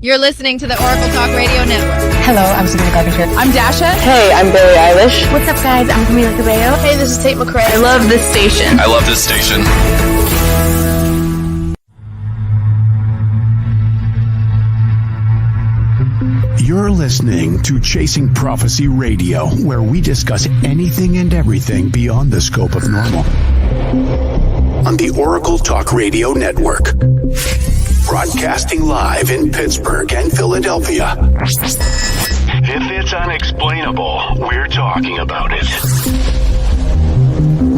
You're listening to the Oracle Talk Radio Network. Hello, I'm Sabrina Carpenter. I'm Dasha. Hey, I'm Billie Eilish. What's up, guys? I'm Camila Cabello. Hey, this is Tate McRae. I love this station. I love this station. You're listening to Chasing Prophecy Radio, where we discuss anything and everything beyond the scope of normal. On the Oracle Talk Radio Network. Broadcasting live in Pittsburgh and Philadelphia. If it's unexplainable, we're talking about it.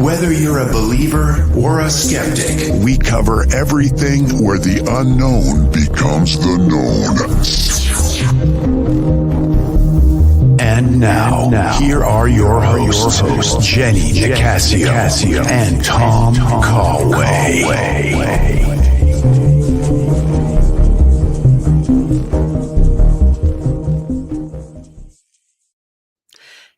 Whether you're a believer or a skeptic, we cover everything where the unknown becomes the known. And now, here are your hosts, Jenny Nicasio and Tom Callway.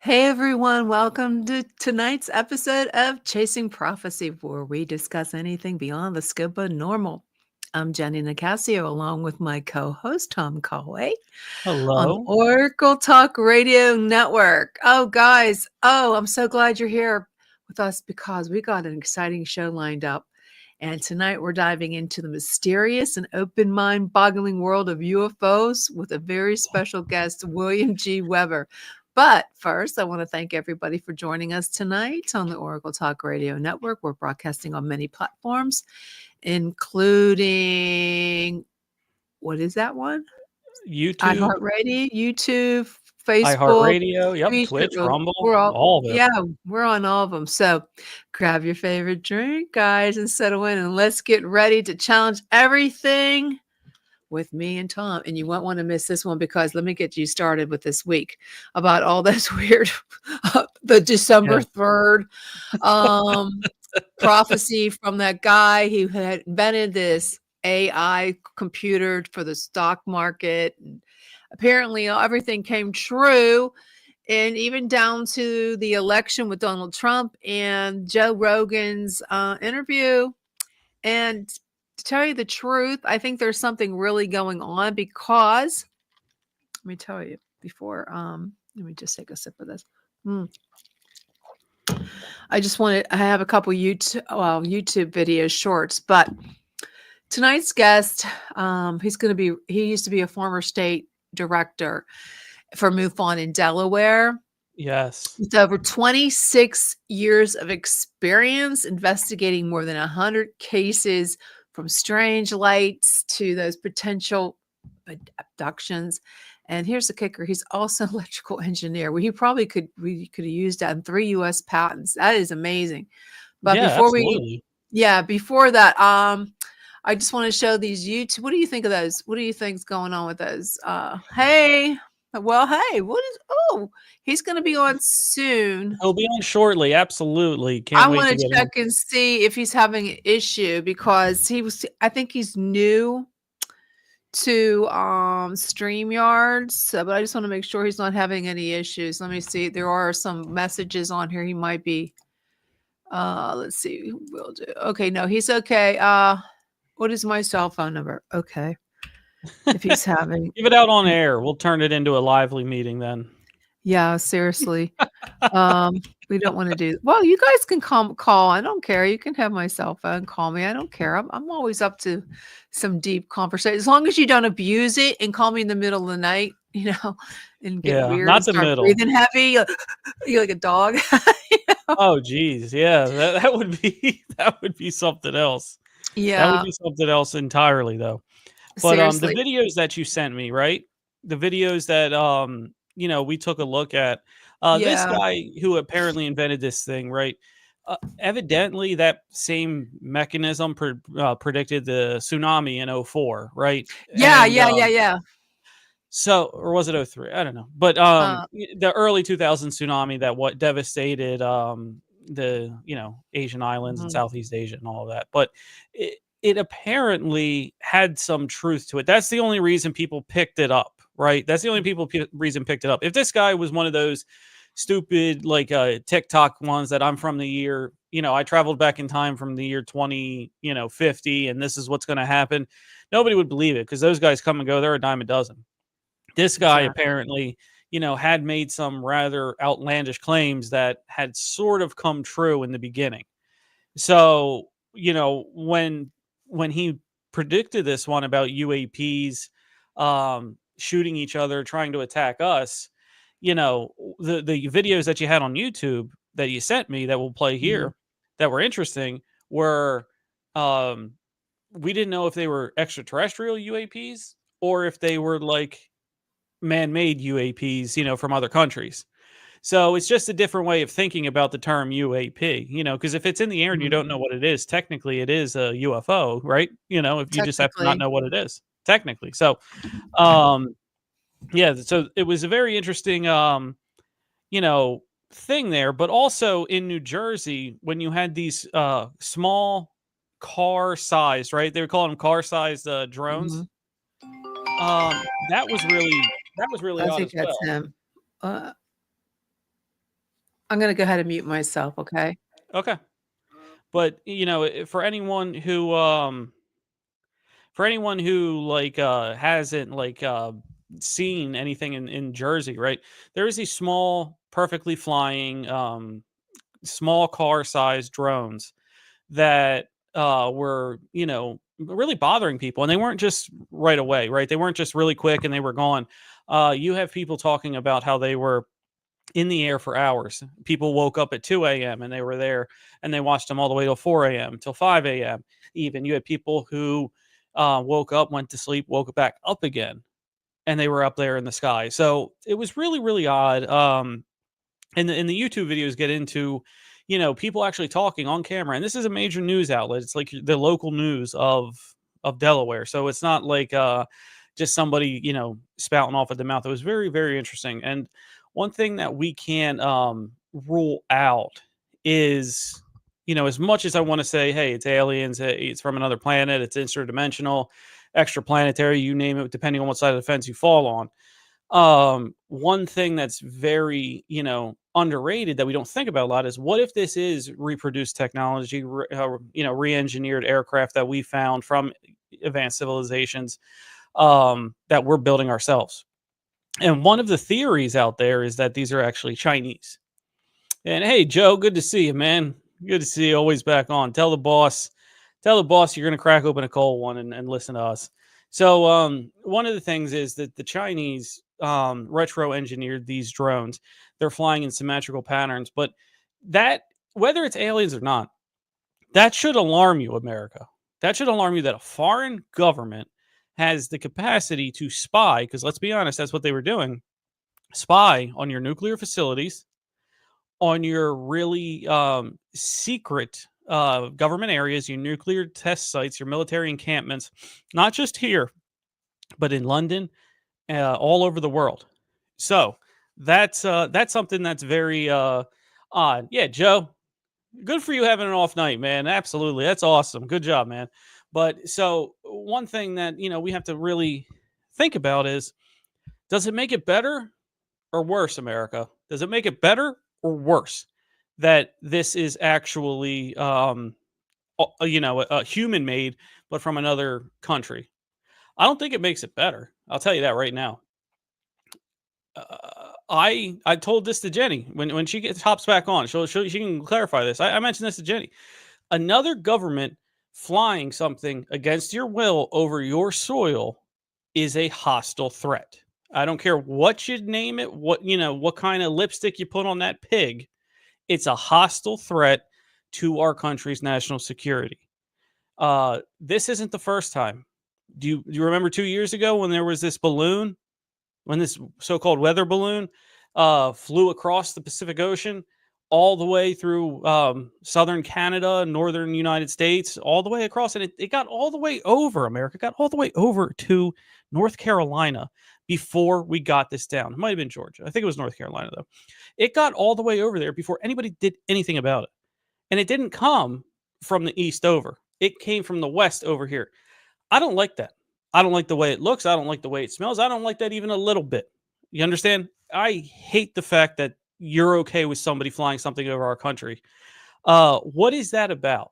Hey everyone, welcome to tonight's episode of Chasing Prophecy, where we discuss anything beyond the scope of normal. I'm Jenny Nicasio, along with my co-host, Tom Callway. Hello. On Oracle Talk Radio Network. Oh, guys. Oh, I'm so glad you're here with us because we got an exciting show lined up. And tonight we're diving into the mysterious and open mind-boggling world of UFOs with a very special guest, William G. Weber. But first, I want to thank everybody for joining us tonight on the Oracle Talk Radio Network. We're broadcasting on many platforms, including, what is that one? YouTube, iHeartRadio, YouTube, Facebook, iHeartRadio, yep, Twitch, Rumble, all of them. Yeah, we're on all of them. So grab your favorite drink, guys, and settle in, and let's get ready to challenge everything with me and Tom. And you won't want to miss this one because let me get you started with this week about all this weird, the December 3rd prophecy from that guy who had invented this AI computer for the stock market. And apparently everything came true, and even down to the election with Donald Trump and Joe Rogan's interview. And to tell you the truth, I think there's something really going on because, let me tell you before, let me just take a sip of this. I have a couple YouTube videos shorts, but tonight's guest, he used to be a former state director for MUFON in Delaware. Yes. With over 26 years of experience investigating more than 100 cases, from strange lights to those potential abductions. And here's the kicker. He's also an electrical engineer. We could have used that in 3 U.S. patents. That is amazing. But before that, I just want to show these YouTube. What do you think of those? What do you think's going on with those? He's going to be on soon. He'll be on shortly. Absolutely. I want to check and see if he's having an issue because I think he's new to StreamYard. So, but I just want to make sure he's not having any issues. Let me see. There are some messages on here. He might be, let's see. We'll do. Okay. No, he's okay. What is my cell phone number? Okay. If he's having, give it out on air. We'll turn it into a lively meeting then. Yeah, seriously. We don't want to do. Well, you guys can call. I don't care. You can have my cell phone. Call me. I don't care. I'm always up to some deep conversation as long as you don't abuse it and call me in the middle of the night. And get weird. Not the middle. Breathing heavy. You're like a dog. Oh, geez. Yeah, that would be something else. Yeah, that would be something else entirely, though. But the videos that you sent me, right? The videos that we took a look at. This guy who apparently invented this thing, right? Evidently, that same mechanism predicted the tsunami in 2004, right? Yeah. So, or was it 2003? I don't know. But the early 2000 tsunami that devastated the Asian islands and Southeast Asia and all of that. But it apparently had some truth to it. That's the only reason people picked it up, right? That's the only reason picked it up. If this guy was one of those stupid TikTok ones that I'm from the year, I traveled back in time from the year 2050, and this is what's going to happen. nobody would believe it because those guys come and go. They're a dime a dozen. This guy apparently, had made some rather outlandish claims that had sort of come true in the beginning. So, when he predicted this one about UAPs shooting each other, trying to attack us, the videos that you had on YouTube that you sent me that will play here that were interesting were we didn't know if they were extraterrestrial UAPs or if they were like man-made UAPs, from other countries. So it's just a different way of thinking about the term UAP, because if it's in the air and you don't know what it is, technically it is a UFO, right? If you just have to not know what it is, technically. So, yeah, so it was a very interesting, thing there, but also in New Jersey, when you had these small car-sized, right? They were calling them car-sized drones. That was really I odd think as that's well. him. I'm going to go ahead and mute myself. Okay. Okay. But for anyone who like hasn't like seen anything in Jersey, right? There is these small, perfectly flying small car-sized drones that were, really bothering people, and they weren't just right away, right? They weren't just really quick and they were gone. You have people talking about how they were in the air for hours. People woke up at 2 a.m. and they were there, and they watched them all the way till 4 a.m., till 5 a.m. Even you had people who woke up, went to sleep, woke back up again, and they were up there in the sky. So it was really, really odd. And the YouTube videos get into, people actually talking on camera, and this is a major news outlet. It's like the local news of Delaware. So it's not like just somebody, spouting off at the mouth. It was very, very interesting. And one thing that we can't rule out is, as much as I want to say, hey, it's aliens, hey, it's from another planet, it's interdimensional, extraplanetary, you name it, depending on what side of the fence you fall on. One thing that's very, underrated that we don't think about a lot is what if this is reproduced technology, re-engineered aircraft that we found from advanced civilizations that we're building ourselves. And one of the theories out there is that these are actually Chinese. And hey, Joe, good to see you, man. Good to see you. Always back on. Tell the boss you're going to crack open a cold one and listen to us. So one of the things is that the Chinese retro engineered these drones. They're flying in symmetrical patterns, but that, whether it's aliens or not, that should alarm you, America. That should alarm you that a foreign government has the capacity to spy, because let's be honest, that's what they were doing. Spy on your nuclear facilities, on your really secret government areas, your nuclear test sites, your military encampments, not just here, but in London, all over the world. So that's something that's very odd. Yeah, Joe, good for you having an off night, man. Absolutely. That's awesome. Good job, man. But so one thing that, we have to really think about is, does it make it better or worse, America? Does it make it better or worse that this is actually, a human made, but from another country? I don't think it makes it better. I'll tell you that right now. I told this to Jenny when she hops back on. She can clarify this. I mentioned this to Jenny. Another government flying something against your will over your soil is a hostile threat. I don't care what you name it, what kind of lipstick you put on that pig. It's a hostile threat to our country's national security. This isn't the first time. Do you remember 2 years ago when there was this balloon, when this so-called weather balloon flew across the Pacific Ocean, all the way through southern Canada, northern United States, all the way across, and it got all the way over America, got all the way over to North Carolina before we got this down. It might have been Georgia. I think it was North Carolina, though. It got all the way over there before anybody did anything about it. And it didn't come from the east over. It came from the west over here. I don't like that. I don't like the way it looks. I don't like the way it smells. I don't like that even a little bit. You understand? I hate the fact that you're okay with somebody flying something over our country. What is that about?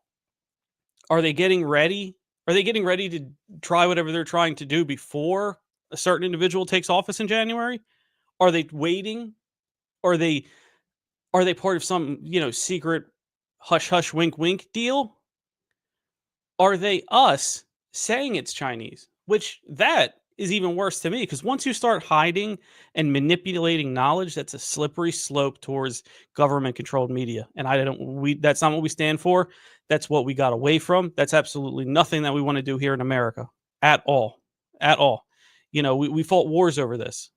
Are they getting ready Are they getting ready to try whatever they're trying to do before a certain individual takes office in January? Are they waiting? Are they part of some, secret hush hush wink wink deal? Are they us saying it's Chinese? Which that is even worse to me, because once you start hiding and manipulating knowledge, that's a slippery slope towards government controlled media. And that's not what we stand for. That's what we got away from. That's absolutely nothing that we want to do here in America at all. At all. We fought wars over this.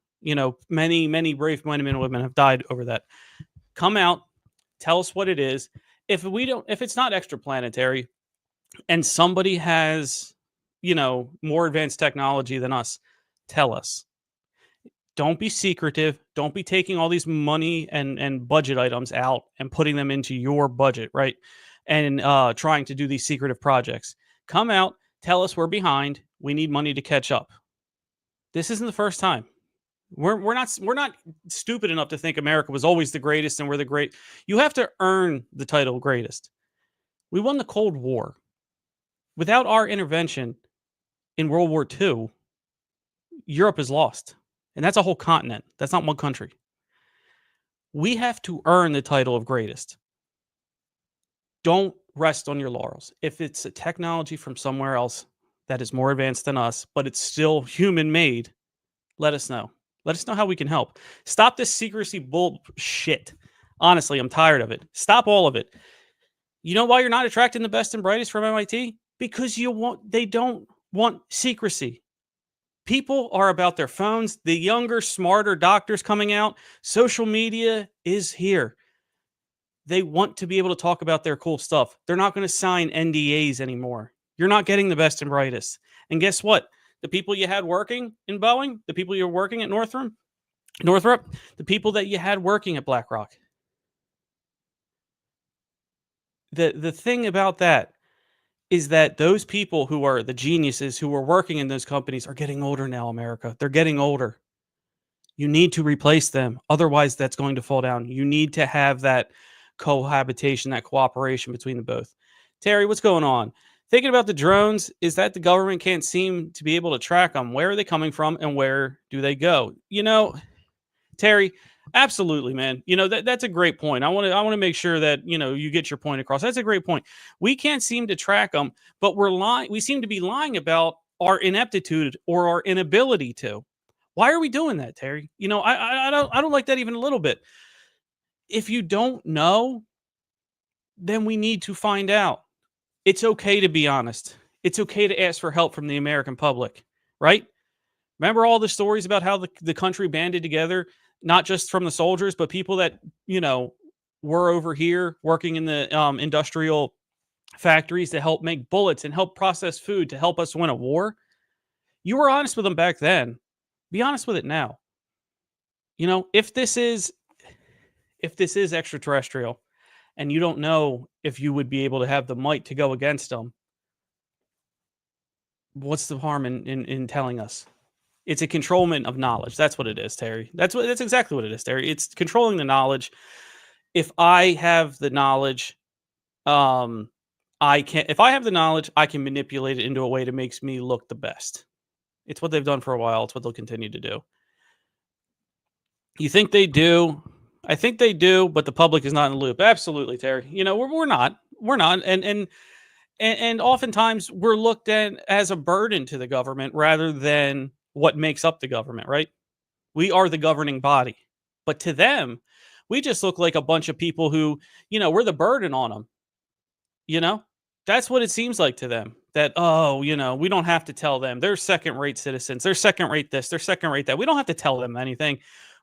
Many, many brave men and women have died over that. Come out, tell us what it is. If it's not extraplanetary and somebody has, more advanced technology than us, tell us. Don't be secretive. Don't be taking all these money and budget items out and putting them into your budget, right? And trying to do these secretive projects. Come out, tell us we're behind. We need money to catch up. This isn't the first time. We're not stupid enough to think America was always the greatest and we're the great. You have to earn the title greatest. We won the Cold War. Without our intervention in World War II, Europe is lost. And that's a whole continent. That's not one country. We have to earn the title of greatest. Don't rest on your laurels. If it's a technology from somewhere else that is more advanced than us, but it's still human made, let us know. Let us know how we can help. Stop this secrecy bullshit. Honestly, I'm tired of it. Stop all of it. You know why you're not attracting the best and brightest from MIT? Because they don't want secrecy. People are about their phones. The younger, smarter doctors coming out. Social media is here. They want to be able to talk about their cool stuff. They're not going to sign NDAs anymore. You're not getting the best and brightest. And guess what? The people you had working in Boeing, the people you're working at Northrop, the people that you had working at BlackRock. The thing about that is that those people who are the geniuses who are working in those companies are getting older now, America. They're getting older. You need to replace them. Otherwise, that's going to fall down. You need to have that cohabitation, that cooperation between the both. Terry, what's going on? Thinking about the drones is that the government can't seem to be able to track them. Where are they coming from and where do they go? Terry, absolutely, man. That's a great point. I want to make sure that, you get your point across. That's a great point. We can't seem to track them, but we're lying. We seem to be lying about our ineptitude or our inability to. Why are we doing that, Terry? I don't like that even a little bit. If you don't know, then we need to find out. It's okay to be honest. It's okay to ask for help from the American public, right? Remember all the stories about how the country banded together, not just from the soldiers, but people that, were over here working in the industrial factories to help make bullets and help process food to help us win a war. You were honest with them back then. Be honest with it now. If this is extraterrestrial and you don't know if you would be able to have the might to go against them, what's the harm in telling us? It's a controlment of knowledge. That's what it is, Terry. That's exactly what it is, Terry. It's controlling the knowledge. If I have the knowledge, if I have the knowledge, I can manipulate it into a way that makes me look the best. It's what they've done for a while. It's what they'll continue to do. You think they do? I think they do, but the public is not in the loop. Absolutely, Terry. We're not. And oftentimes we're looked at as a burden to the government rather than what makes up the government, right? We are the governing body. But to them, we just look like a bunch of people who, we're the burden on them. That's what it seems like to them. That, we don't have to tell them. They're second-rate citizens. They're second-rate this. They're second-rate that. We don't have to tell them anything.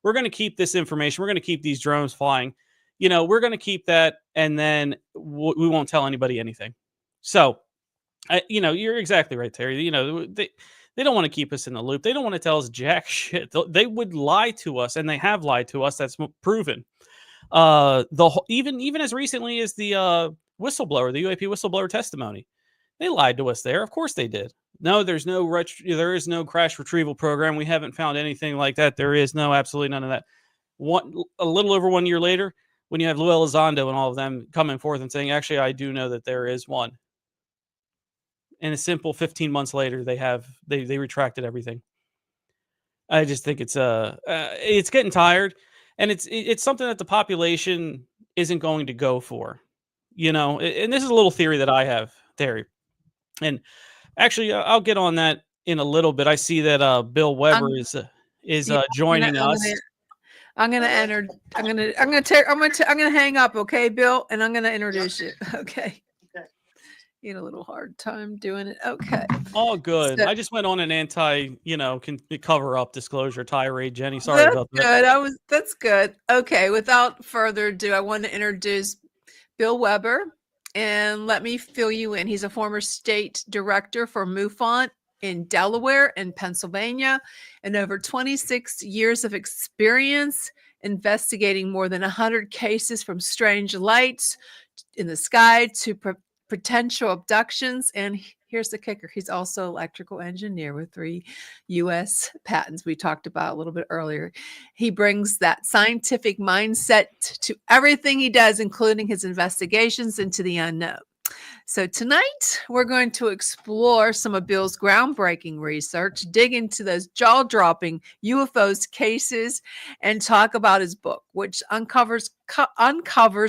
We're going to keep this information. We're going to keep these drones flying. We're going to keep that, and then we won't tell anybody anything. So, you're exactly right, Terry. They don't want to keep us in the loop. They don't want to tell us jack shit. They would lie to us, and they have lied to us. That's proven. Even as recently as the whistleblower, the UAP whistleblower testimony, they lied to us there. Of course they did. No, there is no crash retrieval program. We haven't found anything like that. There is absolutely none of that. A little over 1 year later, when you have Lou Elizondo and all of them coming forth and saying, actually, I do know that there is one. and a simple 15 months later, they retracted everything. I just think it's getting tired, and it's something that the population isn't going to go for, and this is a little theory that I have, Terry. And actually, I'll get on that in a little bit. I see that Bill Weber I'm- is yeah, joining us. I'm gonna hang up, okay, Bill, and I'm gonna introduce you. Okay. You had a little hard time doing it. Okay. All good. So- I just went on an cover up disclosure tirade, Jenny. Sorry That's about that. good. That's good. Okay. Without further ado, I want to introduce Bill Weber, and let me fill you in. He's a former state director for MUFON in Delaware and Pennsylvania, and over 26 years of experience investigating more than 100 cases from strange lights in the sky to potential abductions. And here's the kicker: he's also electrical engineer with 3 U.S. patents we talked about a little bit earlier. He brings that scientific mindset to everything he does, including his investigations into the unknown. So tonight, we're going to explore some of Bill's groundbreaking research, dig into those jaw-dropping UFOs cases, and talk about his book, which uncovers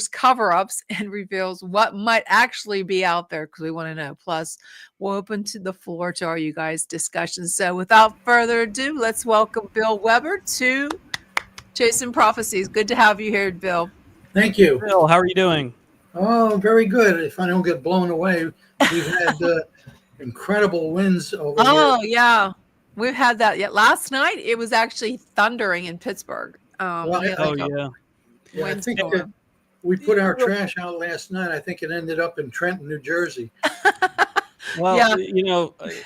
cover-ups and reveals what might actually be out there, because we want to know. Plus, we'll open to the floor to our you guys' discussions. So without further ado, let's welcome Bill Weber to Chasing Prophecies. Good to have you here, Bill. Thank you. Bill, how are you doing? Oh, very good. If I don't get blown away, we've had incredible winds over here. Oh, yeah. We've had that yet. Last night, it was actually thundering in Pittsburgh. Well, we had Oh, like a yeah. I think windstorm. that we put our trash out last night. I think it ended up in Trenton, New Jersey. Well, Yeah.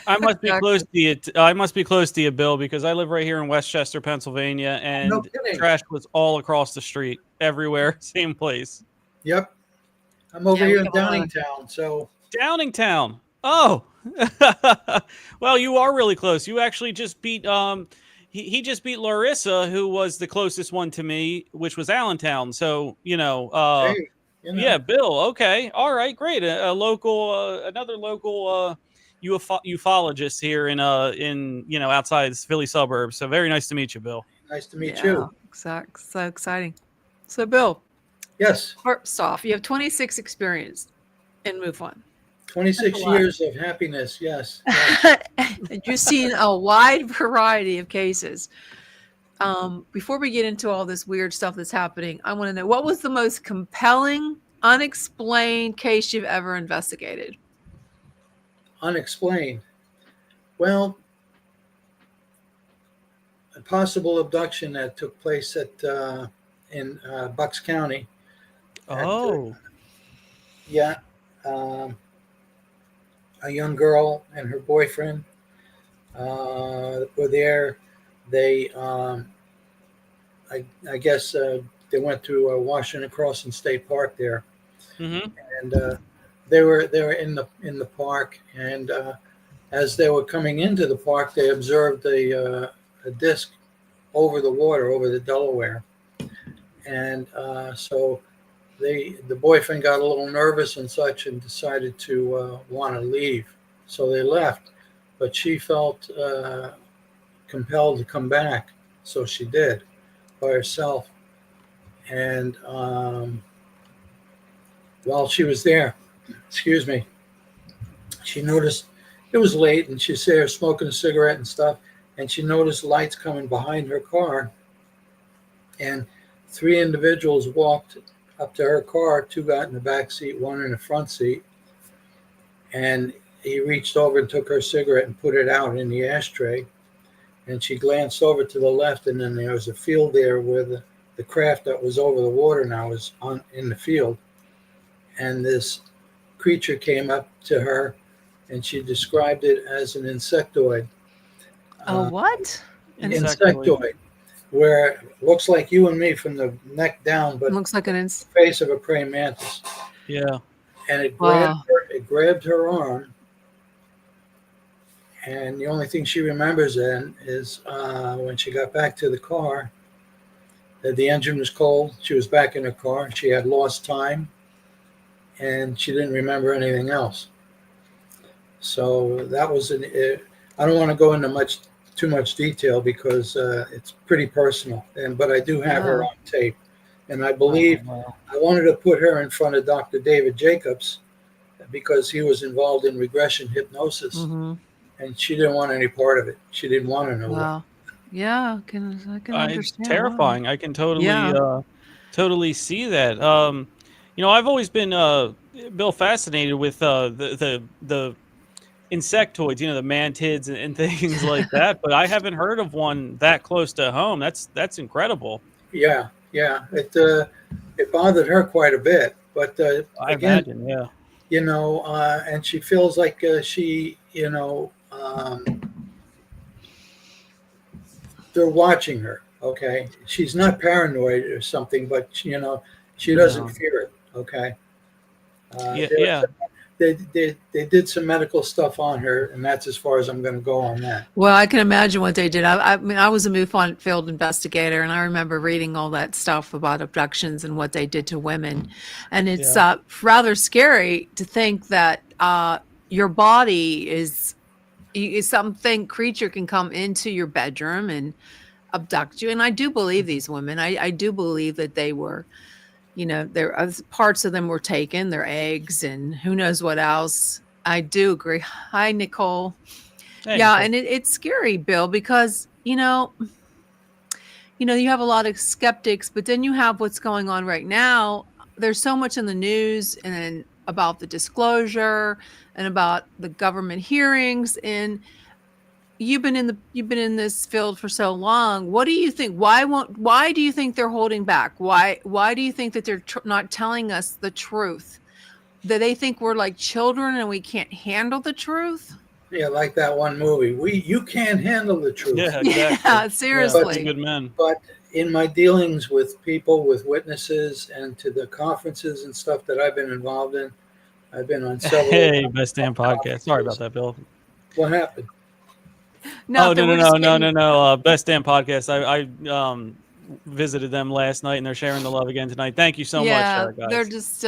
I must be Exactly. close to you. I must be close to you, Bill, because I live right here in Westchester, Pennsylvania, and No kidding. trash was all across the street, everywhere, same place. Yep. I'm over Yeah, we here in have a lot of- Downingtown, so Downingtown. Oh, well, you are really close. You actually just beat he just beat Larissa, who was the closest one to me, which was Allentown. So hey, yeah, Bill. Okay, all right, great. A local, another local ufologist here in outside the Philly suburbs. So very nice to meet you, Bill. nice to meet Yeah, you. exactly. So exciting. So, Bill, Yes, first off, you have 26 experience in MUFON. 26 That's a lot. years of happiness. Yes. yes. And you've seen a wide variety of cases. Before we get into all this weird stuff that's happening, I want to know, what was the most compelling, unexplained case you've ever investigated? Unexplained. Well, a possible abduction that took place in Bucks County. Oh, Yeah. A young girl and her boyfriend were there. They, I guess, they went to Washington Crossing State Park there, mm-hmm. and they were in the park. And as they were coming into the park, they observed a disc over the water, over the Delaware, and so the boyfriend got a little nervous and such, and decided to want to leave. So they left, but she felt compelled to come back, so she did by herself. And while she was there, excuse me, she noticed it was late, and she's there smoking a cigarette and stuff, and she noticed lights coming behind her car, and 3 individuals walked up to her car. 2 got in the back seat, 1 in the front seat, and he reached over and took her cigarette and put it out in the ashtray, and she glanced over to the left, and then there was a field there where the craft that was over the water now was in the field, and this creature came up to her, and she described it as an insectoid. What? Insectoid, where it looks like you and me from the neck down, but Looks like an face of a praying mantis. Yeah. And it Wow. grabbed her arm, and the only thing she remembers then is when she got back to the car, that the engine was cold. She was back in her car. She had lost time, and she didn't remember anything else. So that was I don't want to go into too much detail because it's pretty personal. But I do have her on tape, and I believe I wanted to put her in front of Dr. David Jacobs because he was involved in regression hypnosis, and she didn't want any part of it. She didn't want to know. Wow. Yeah, I can It's understand. terrifying. Wow. I can totally see that. I've always been Bill, fascinated with the insectoids, the mantids and things like that, but I haven't heard of one that close to home. That's incredible. Yeah. It bothered her quite a bit, but I again, imagine, yeah. And she feels like they're watching her. Okay, she's not paranoid or something, but she doesn't fear it. Okay. Yeah. They did some medical stuff on her, and that's as far as I'm going to go on that. Well, I can imagine what they did. I mean, I was a MUFON field investigator, and I remember reading all that stuff about abductions and what they did to women. And it's rather scary to think that your body is something creature can come into your bedroom and abduct you. And I do believe these women. I do believe that they were, there parts of them were taken, their eggs, and who knows what else. I do agree. Hi, Nicole. Hey, yeah, Nicole. and it's scary, Bill, because you have a lot of skeptics, but then you have what's going on right now. There's so much in the news and about the disclosure and about the government hearings, and you've been in this field for so long. What do you think? Why do you think they're holding back? Why do you think that they're not telling us the truth? Do they think we're like children and we can't handle the truth? Yeah, like that one movie. You can't handle the truth. Yeah, exactly. Yeah, seriously. Yeah, good men. But in my dealings with people, with witnesses, and to the conferences and stuff that I've been involved in, I've been on several. Hey, Best Damn Podcast. Sorry about that, Bill. What happened? No. Best Damn Podcast. I visited them last night, and they're sharing the love again tonight. Thank you so much, guys. They're just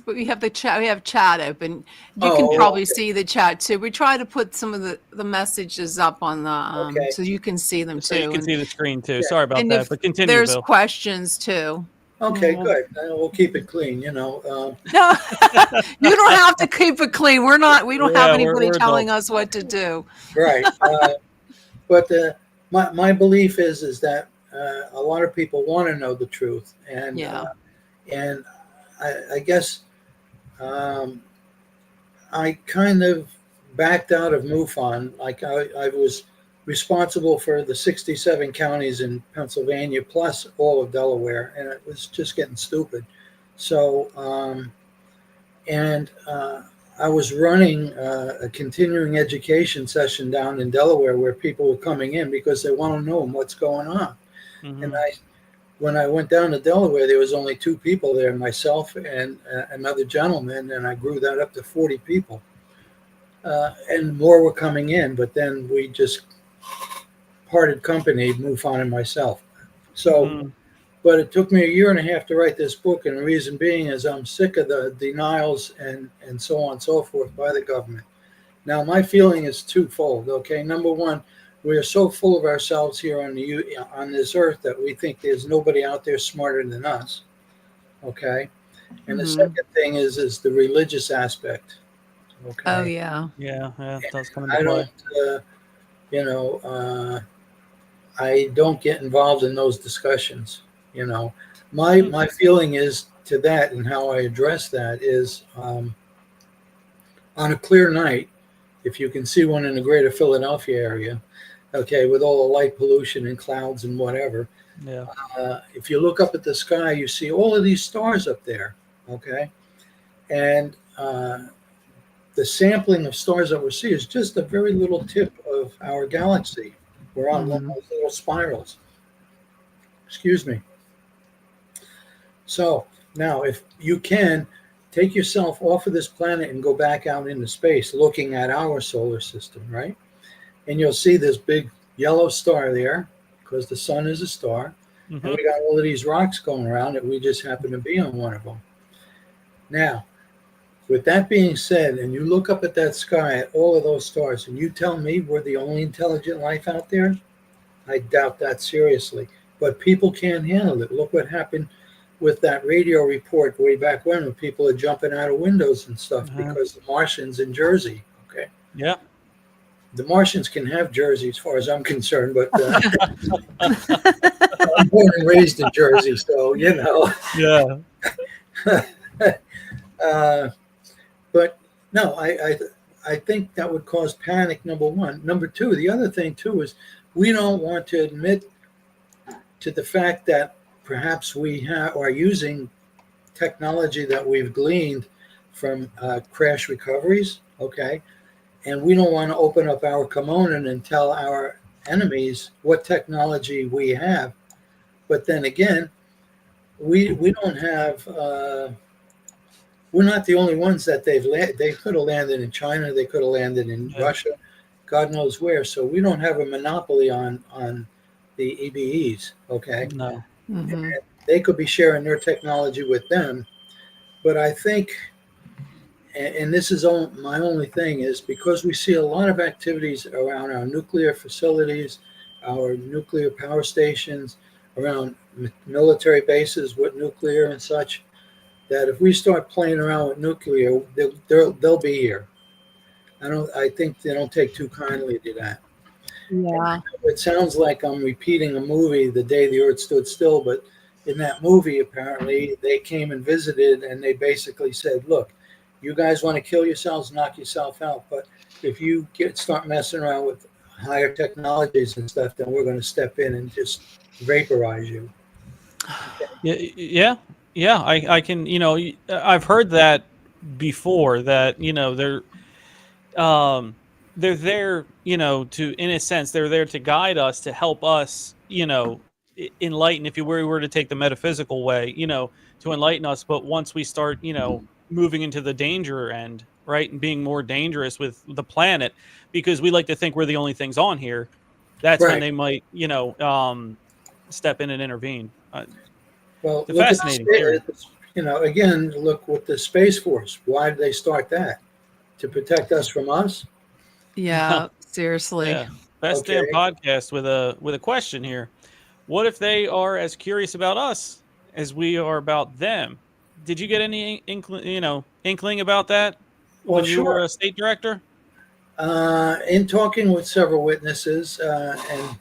we have the chat. We have chat open. You can probably see the chat too. We try to put some of the messages up on the so you can see them so too. You can see the screen too. Sorry about that, but continue. There's Bill. questions too. Okay, good. We'll keep it clean. No, you don't have to keep it clean. We don't have anybody telling us what to do. Right. But my belief is that a lot of people want to know the truth, and and I guess I kind of backed out of MUFON. Like I was responsible for the 67 counties in Pennsylvania plus all of Delaware, and it was just getting stupid. So I was running a continuing education session down in Delaware where people were coming in because they want to know what's going on. Mm-hmm. And when I went down to Delaware, there was only 2 people there, myself and another gentleman, and I grew that up to 40 people. And more were coming in, but then we just parted company, MUFON and myself. So, but it took me a year and a half to write this book, and the reason being is I'm sick of the denials and so on and so forth by the government. Now, my feeling is twofold, okay? Number one, we are so full of ourselves here on this earth that we think there's nobody out there smarter than us, okay? And the second thing is the religious aspect, okay? Oh, yeah. Yeah, it does come into play. I don't get involved in those discussions. My feeling is to that, and how I address that is on a clear night, if you can see one in the greater Philadelphia area, okay, with all the light pollution and clouds and whatever. Yeah. If you look up at the sky, you see all of these stars up there, okay? And the sampling of stars that we see is just a very little tip of our galaxy. We're on one of those little spirals. Excuse me. So now, if you can, take yourself off of this planet and go back out into space, looking at our solar system, right? And you'll see this big yellow star there, because the sun is a star. And we got all of these rocks going around that we just happen to be on one of them. Now, With that being said, and you look up at that sky at all of those stars, and you tell me we're the only intelligent life out there, I doubt that seriously. But people can't handle it. Look what happened with that radio report way back when people are jumping out of windows and stuff because the Martians in Jersey. Okay. Yeah. The Martians can have Jersey as far as I'm concerned, but I'm born and raised in Jersey, so you know. Yeah. But no, I think that would cause panic, number one. Number two, the other thing too is we don't want to admit to the fact that perhaps we are using technology that we've gleaned from crash recoveries, okay? And we don't want to open up our kimono and tell our enemies what technology we have. But then again, we don't have... we're not the only ones that they could have landed in China, they could have landed in Russia, God knows where. So we don't have a monopoly on the EBEs, okay? No. Mhm. They could be sharing their technology with them. But I think, and this is my only thing, is because we see a lot of activities around our nuclear facilities, our nuclear power stations, around military bases with nuclear and such, that if we start playing around with nuclear, they'll be here. I think they don't take too kindly to that. Yeah. It sounds like I'm repeating a movie, The Day the Earth Stood Still, but in that movie, apparently, they came and visited, and they basically said, look, you guys want to kill yourselves, knock yourself out, but if you start messing around with higher technologies and stuff, then we're going to step in and just vaporize you. Yeah. I can, I've heard that before, that, they're there, to, in a sense, they're there to guide us, to help us, enlighten, if we were to take the metaphysical way, to enlighten us. But once we start, moving into the danger end, right, and being more dangerous with the planet, because we like to think we're the only things on here, that's when they might, step in and intervene. Well, It's fascinating theory. Again, look with the Space Force. Why did they start that? To protect us from us? Yeah, seriously. Yeah. Best damn podcast with a question here. What if they are as curious about us as we are about them? Did you get any inkling about that when you were a state director? In talking with several witnesses, and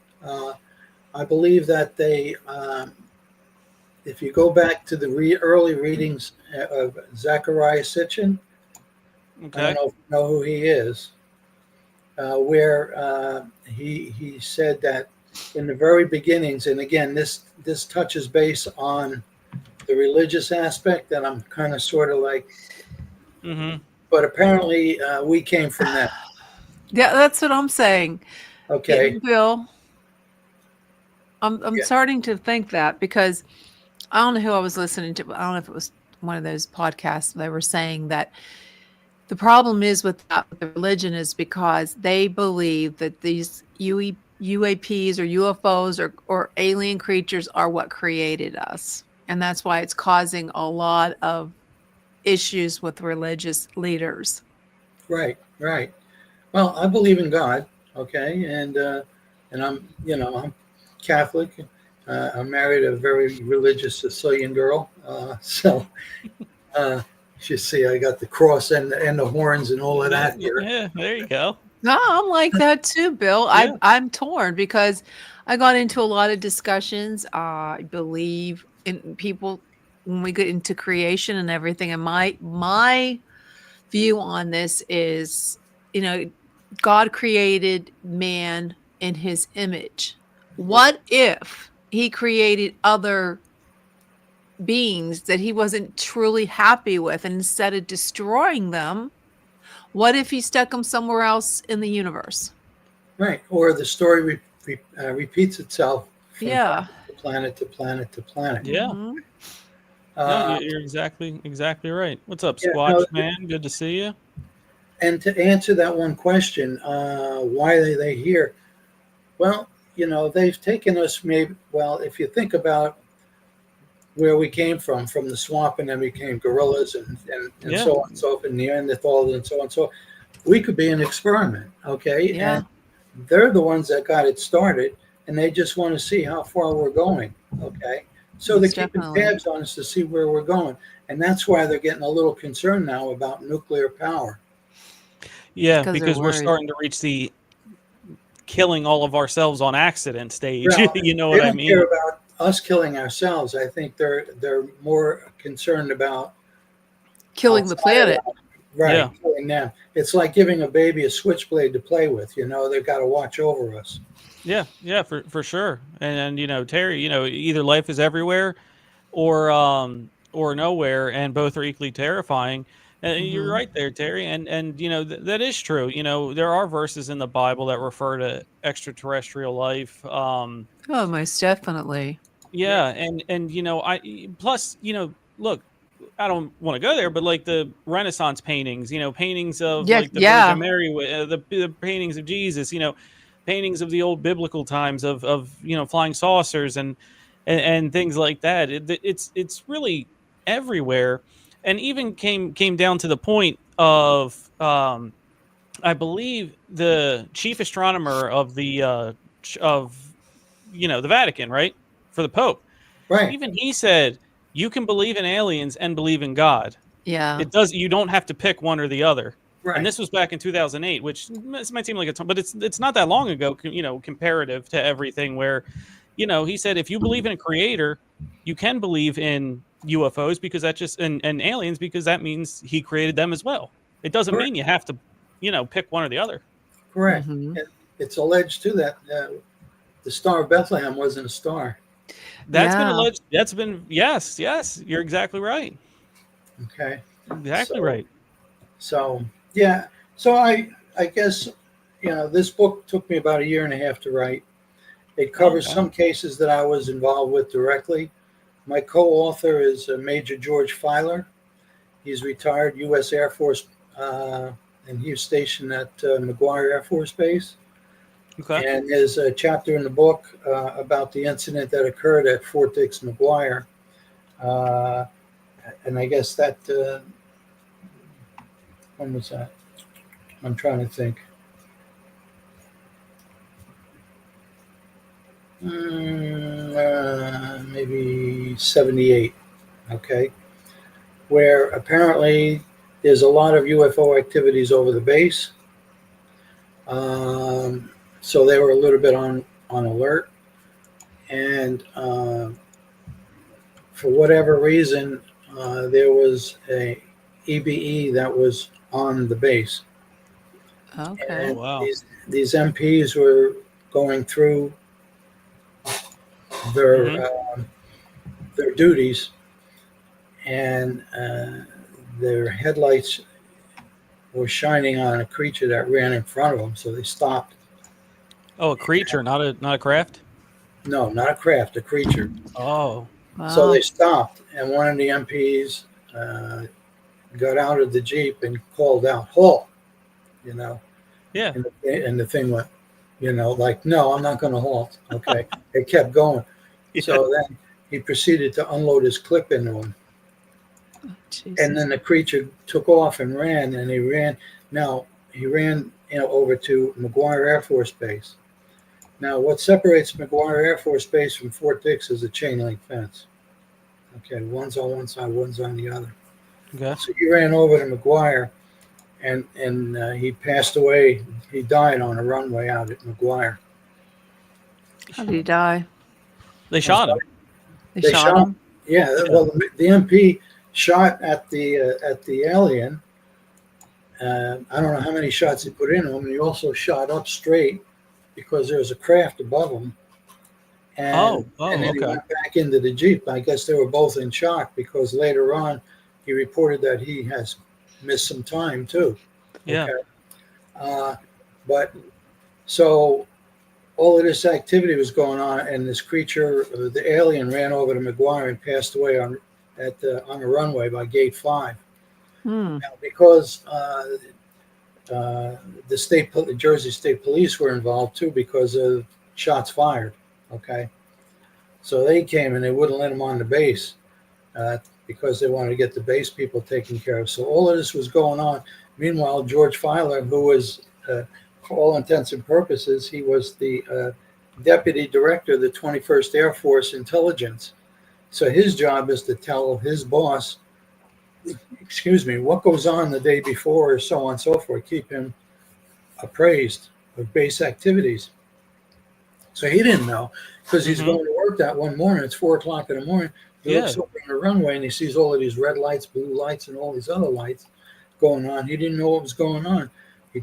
I believe that they, if you go back to the early readings of Zachariah Sitchin, I don't know if you know who he is, where he said that in the very beginnings, and again, this touches base on the religious aspect that I'm kind of sort of like, but apparently we came from that. Yeah, that's what I'm saying. Okay. Yeah, Bill, I'm starting to think that, because I don't know who I was listening to, but I don't know if it was one of those podcasts. They were saying that the problem is with the religion is because they believe that these UAPs or UFOs or alien creatures are what created us. And that's why it's causing a lot of issues with religious leaders. Right. Well, I believe in God, okay, and I'm I'm Catholic. I'm married to a very religious Sicilian girl, so you see, I got the cross and the horns and all of that here. Yeah, there you go. No, I'm like that too, Bill. Yeah. I'm torn because I got into a lot of discussions. I believe in people when we get into creation and everything. And my view on this is, God created man in his image. What if he created other beings that he wasn't truly happy with, and instead of destroying them, what if he stuck them somewhere else in the universe? Right, or the story repeats itself from planet to planet to planet. Yeah. No, you're exactly right. What's up, Squatch man? Good to see you. And to answer that one question, why are they here? Well, they've taken us if you think about where we came from the swamp, and then became gorillas and Yeah. so on and so forth, Neanderthals and so on. So we could be an experiment, okay? Yeah. And they're the ones that got it started, and they just want to see how far we're going, okay? So they're Most keeping definitely. tabs on us to see where we're going. And that's why they're getting a little concerned now about nuclear power. Yeah, Because they're because we're worried. starting to reach the killing all of ourselves on accident stage. Well, You know they what I don't mean? care about us killing ourselves. I think they're more concerned about Killing the outside of planet. that. Right, Yeah. killing them. It's like giving a baby a switchblade to play with. You know, they've got to watch over us. Yeah, for sure. And you know, Terry, you know, either life is everywhere or nowhere, and both are equally terrifying. And you're Mhm. right there, Terry. And you know, that is true. You know, there are verses in the Bible that refer to extraterrestrial life. Oh, most definitely. Yeah, and you know, plus, you know, look, I don't want to go there, but like the Renaissance paintings, you know, paintings of Yeah, like the yeah. Virgin Mary, the paintings of Jesus, you know, paintings of the old biblical times of you know, flying saucers and things like that. It's really everywhere, and even came down to the point of I believe the chief astronomer of the of you know, the Vatican, right, for the Pope. Right, Even he said you can believe in aliens and believe in God. Yeah. You don't have to pick one or the other. And right. this was back in 2008, which this might seem like a ton, but it's not that long ago, you know, comparative to everything. Where, you know, he said if you believe in a creator, you can believe in UFOs because that just and aliens because that means he created them as well. It doesn't Correct. mean you have to, you know, pick one or the other. Correct. Mhm. And it's alleged too that the Star of Bethlehem wasn't a star. That's been Yeah. alleged. That's been yes, you're exactly right. Okay. Exactly So right. so yeah. So I guess this book took me about a year and a half to write. It covers Okay. some cases that I was involved with directly. My co-author is Major George Filer. He's retired U.S. Air Force, and he was stationed at McGuire Air Force Base. Okay. And there's a chapter in the book about the incident that occurred at Fort Dix McGuire. And I guess that, when was that? I'm trying to think. Maybe 78, okay? Where apparently there's a lot of UFO activities over the base. So they were a little bit on alert. And for whatever reason, there was a EBE that was on the base. Okay. And Oh, wow. these MPs were going through their Mhm. their duties, and their headlights were shining on a creature that ran in front of them. So they stopped. Oh, a creature, not a craft. No, not a craft, a creature. Oh, So Wow. they stopped, and one of the MPs got out of the Jeep and called out, "Halt!" You know, yeah. and the thing went, like, "No, I'm not going to halt." Okay, it kept going. Yeah. So then he proceeded to unload his clip into him, Jesus. and then the creature took off and ran, and he ran. Now he ran, over to McGuire Air Force Base. Now, what separates McGuire Air Force Base from Fort Dix is a chain link fence. Okay, one's on one side, one's on the other. Okay. So he ran over to McGuire, and he passed away. He died on a runway out at McGuire. How did he die? They shot him. They shot him? Yeah, Yeah. well, the MP shot at the alien. I don't know how many shots he put into him. And he also shot up straight because there was a craft above him. And then he okay. went back into the Jeep. I guess they were both in shock because later on he reported that he has missed some time too. Yeah. Okay. But so all of this activity was going on, and this creature, the alien, ran over to McGuire and passed away on a runway by Gate 5. Now, because the Jersey State Police were involved too, because of shots fired. Okay, so they came and they wouldn't let him on the base. because they wanted to get the base people taken care of. So all of this was going on. Meanwhile, George Filer, who was, for all intents and purposes, he was the deputy director of the 21st Air Force Intelligence. So his job is to tell his boss, what goes on the day before, or so on and so forth, keep him appraised of base activities. So he didn't know, because he's going to work that one morning. It's 4:00 in the morning. He looks over on the runway and he sees all of these red lights, blue lights, and all these other lights going on. He didn't know what was going on. He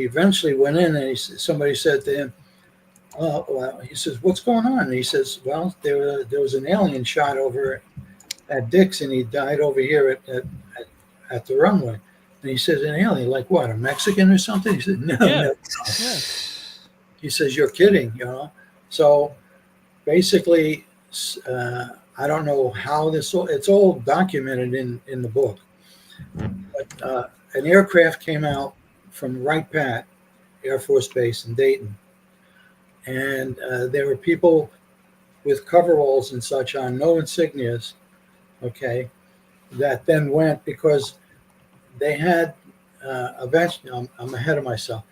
eventually went in, and somebody said to him, he says, "What's going on?" And he says, "Well, there was an alien shot over at Dick's, and he died over here at the runway." And he says, "An alien, like what, a Mexican or something?" He said, "No, no." He says, "You're kidding, you know?" So basically, I don't know how it's all documented in the book. But an aircraft came out from Wright Pat Air Force Base in Dayton. And there were people with coveralls and such on, no insignias, okay, that then went, because they had eventually, I'm ahead of myself.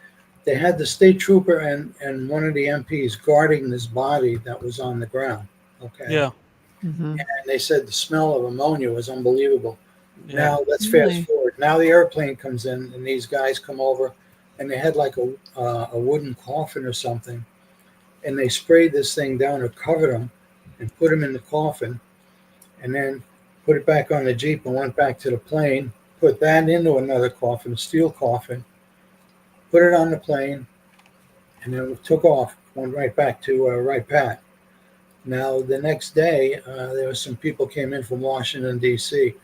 They had the state trooper and one of the MPs guarding this body that was on the ground, okay? Yeah. And they said the smell of ammonia was unbelievable. Now let's fast forward. Now the airplane comes in, and these guys come over, and they had like a wooden coffin or something, and they sprayed this thing down or covered them and put them in the coffin, and then put it back on the Jeep and went back to the plane, put that into another coffin, a steel coffin, put it on the plane, and then took off, went right back to Wright Pat. Now, the next day, there was some people came in from Washington, D.C.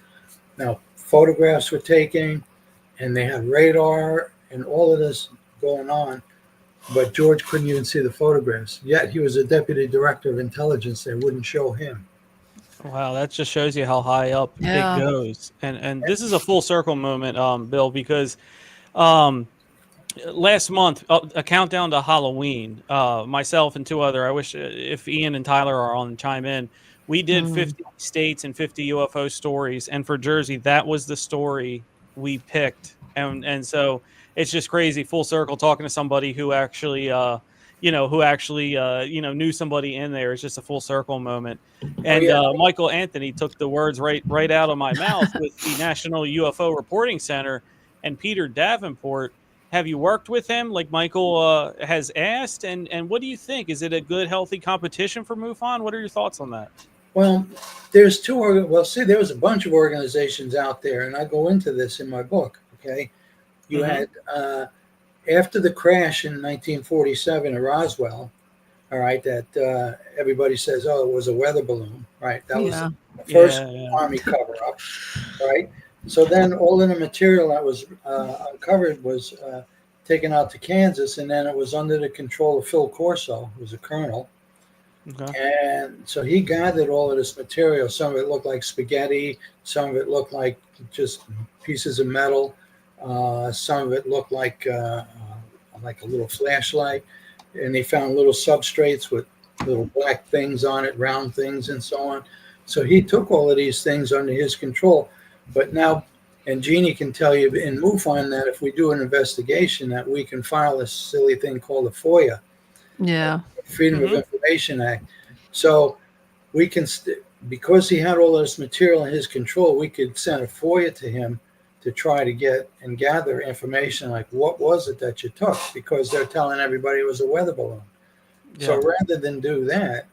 Now, photographs were taken, and they had radar and all of this going on, but George couldn't even see the photographs. Yet he was a deputy director of intelligence. They wouldn't show him. Wow, that just shows you how high up it goes. And this is a full circle moment, Bill, because last month, a countdown to Halloween, myself and two other, I wish if Ian and Tyler are on, chime in. We did 50 states and 50 UFO stories. And for Jersey, that was the story we picked. And so it's just crazy, full circle, talking to somebody who actually, knew somebody in there. It's just a full circle moment. And Michael Anthony took the words right out of my mouth with the National UFO Reporting Center. And Peter Davenport, have you worked with him like Michael has asked? And what do you think? Is it a good, healthy competition for MUFON? What are your thoughts on that? Well, there's there was a bunch of organizations out there, and I go into this in my book, okay? You had, after the crash in 1947 in Roswell, all right, that everybody says, oh, it was a weather balloon, right? That was the first Army cover-up, right? So then all of the material that was uncovered was taken out to Kansas, and then it was under the control of Phil Corso, who was a colonel. Okay. And so he gathered all of this material. Some of it looked like spaghetti. Some of it looked like just pieces of metal. Some of it looked like a little flashlight. And they found little substrates with little black things on it, round things, and so on. So he took all of these things under his control. But now, and Jeannie can tell you in MUFON that if we do an investigation, that we can file this silly thing called a FOIA. Yeah. Freedom of Information Act. So we can, because he had all this material in his control, we could send a FOIA to him to try to get and gather information like, what was it that you took? Because they're telling everybody it was a weather balloon. Yeah. So rather than do that,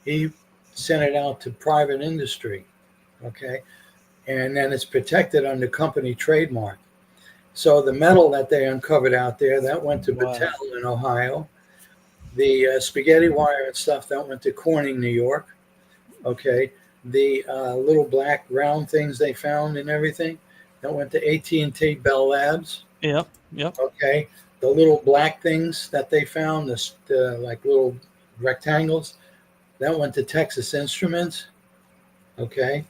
he sent it out to private industry, okay? And then it's protected under company trademark. So the metal that they uncovered out there, that went to Battelle in Ohio. The spaghetti wire and stuff, that went to Corning, New York. Okay. The little black round things they found and everything, that went to AT&T Bell Labs. Yep. Okay. The little black things that they found, the like little rectangles, that went to Texas Instruments. Okay.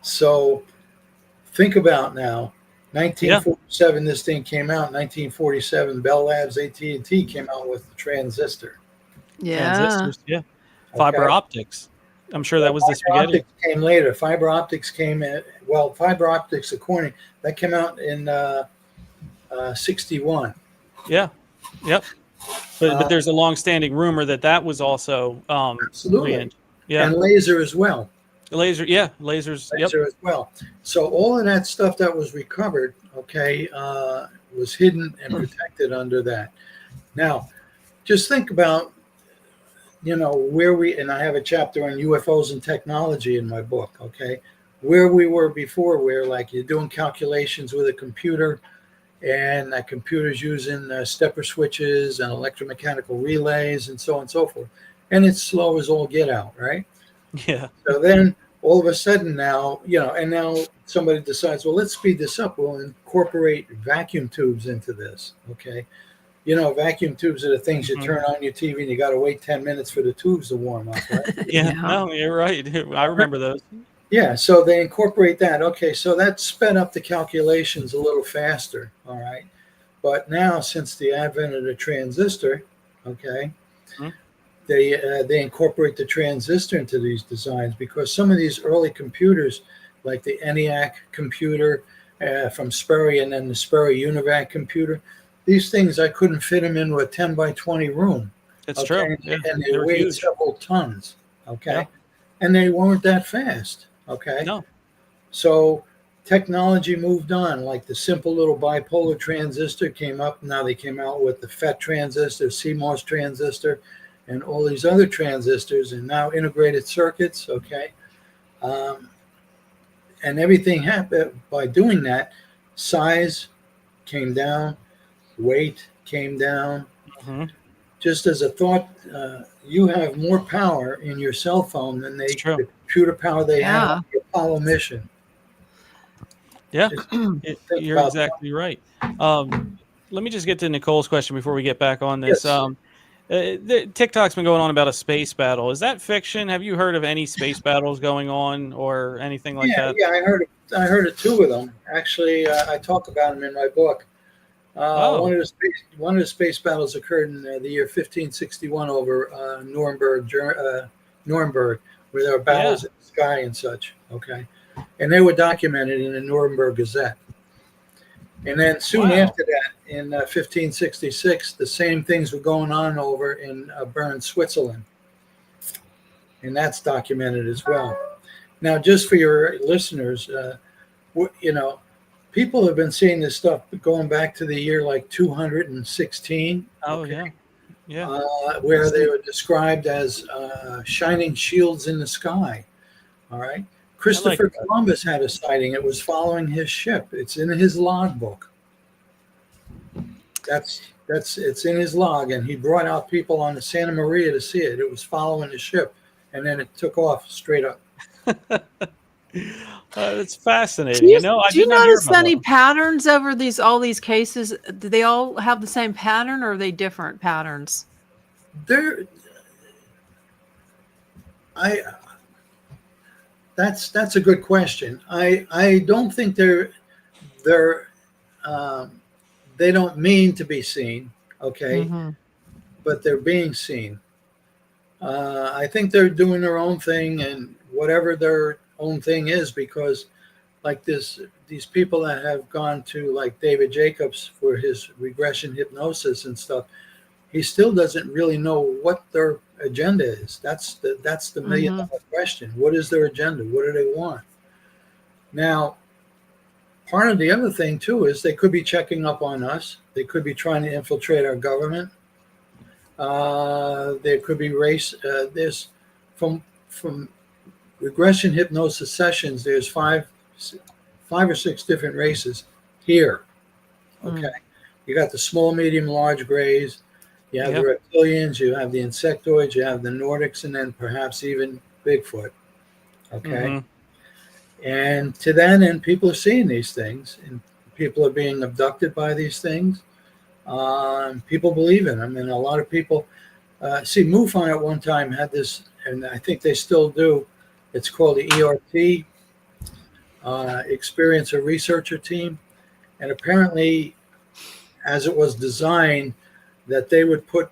So think about now, 1947, this thing came out. 1947, Bell Labs, AT&T came out with the transistor. Yeah. Transistors, fiber optics. I'm sure that was the Fiber spaghetti. optics came later. Fiber optics came in. Well, fiber optics, according that came out in 61. Yeah. Yep. But there's a long-standing rumor that was also Absolutely. yeah. And laser as well. Laser, yeah, lasers. Yep. Laser as well. So all of that stuff that was recovered, was hidden and protected under that. Now, just think about, and I have a chapter on UFOs and technology in my book, okay? Where we were before, where like you're doing calculations with a computer, and that computer's using stepper switches and electromechanical relays and so on and so forth. And it's slow as all get out, right? Yeah. So then all of a sudden now, and now somebody decides, well, let's speed this up. We'll incorporate vacuum tubes into this, okay? Vacuum tubes are the things you turn on your TV and you got to wait 10 minutes for the tubes to warm up, right? Yeah, no, you're right. I remember those. Yeah, so they incorporate that. Okay, so that sped up the calculations a little faster, all right? But now, since the advent of the transistor, okay, they incorporate the transistor into these designs, because some of these early computers, like the ENIAC computer from Sperry, and then the Sperry UNIVAC computer, these things, I couldn't fit them into a 10 by 20 room. That's true. Yeah, and they weighed huge. several tons, okay? Yeah. And they weren't that fast, okay? No. So technology moved on, like the simple little bipolar transistor came up. Now they came out with the FET transistor, CMOS transistor, and all these other transistors, and now integrated circuits, okay? And everything happened by doing that. Size came down, weight came down. Just as a thought, you have more power in your cell phone than the computer power they have on the Apollo mission. Yeah, you're exactly right. Let me just get to Nicole's question before we get back on this. Yes. TikTok's been going on about a space battle. Is that fiction? Have you heard of any space battles going on or anything like that? Yeah, I heard of two of them. Actually, I talk about them in my book. One of the space battles occurred in the year 1561 over Nuremberg, where there were battles in the sky and such. Okay, and they were documented in the Nuremberg Gazette. And then soon after that, in 1566, the same things were going on over in Bern, Switzerland, and that's documented as well. Now, just for your listeners, people have been seeing this stuff going back to the year like 216. Oh, okay? Yeah. Where they were described as shining shields in the sky. All right. Christopher Columbus had a sighting. It was following his ship. It's in his logbook. It's in his log, and he brought out people on the Santa Maria to see it. It was following the ship, and then it took off straight up. It's fascinating. Do you notice any patterns over all these cases? Do they all have the same pattern, or are they different patterns? That's a good question. I don't think they don't mean to be seen, okay, but they're being seen. I think they're doing their own thing, and whatever their own thing is, because like these people that have gone to like David Jacobs for his regression hypnosis and stuff, he still doesn't really know what their agenda is. That's the million-dollar question. What is their agenda? What do they want? Now, part of the other thing too is they could be checking up on us. They could be trying to infiltrate our government. There could be race. There's from regression hypnosis sessions. There's five or six different races here. Okay, you got the small, medium, large grays. You have the reptilians, you have the insectoids, you have the Nordics, and then perhaps even Bigfoot. Okay. And to that end, people are seeing these things, and people are being abducted by these things. People believe in them, and a lot of people see MUFON at one time had this, and I think they still do. It's called the ERT, Experiencer Researcher Team, and apparently, as it was designed, that they would put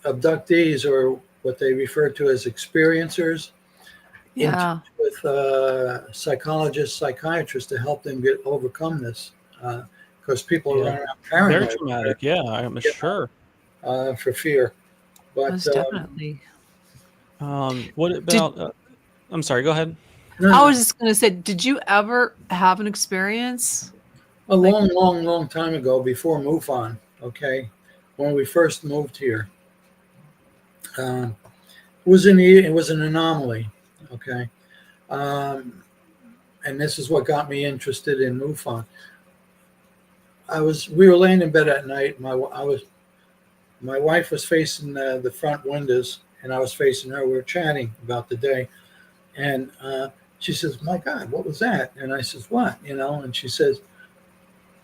abductees, or what they refer to as experiencers, in Yeah. touch with psychologists, psychiatrists to help them overcome this, because people are Yeah. running around Very paranoid traumatic. Yeah, I'm sure. for fear. But Most definitely. What Did about? I'm sorry. Go ahead. I no, was just gonna say, did you ever have an experience? a Like, long time ago, before MUFON, okay, when we first moved here, uh, it was an anomaly, okay, and this is what got me interested in MUFON. We were laying in bed at night. My wife was facing the front windows, and I was facing her. We were chatting about the day, and she says, "My God, what was that?" And I says, "What?" And she says,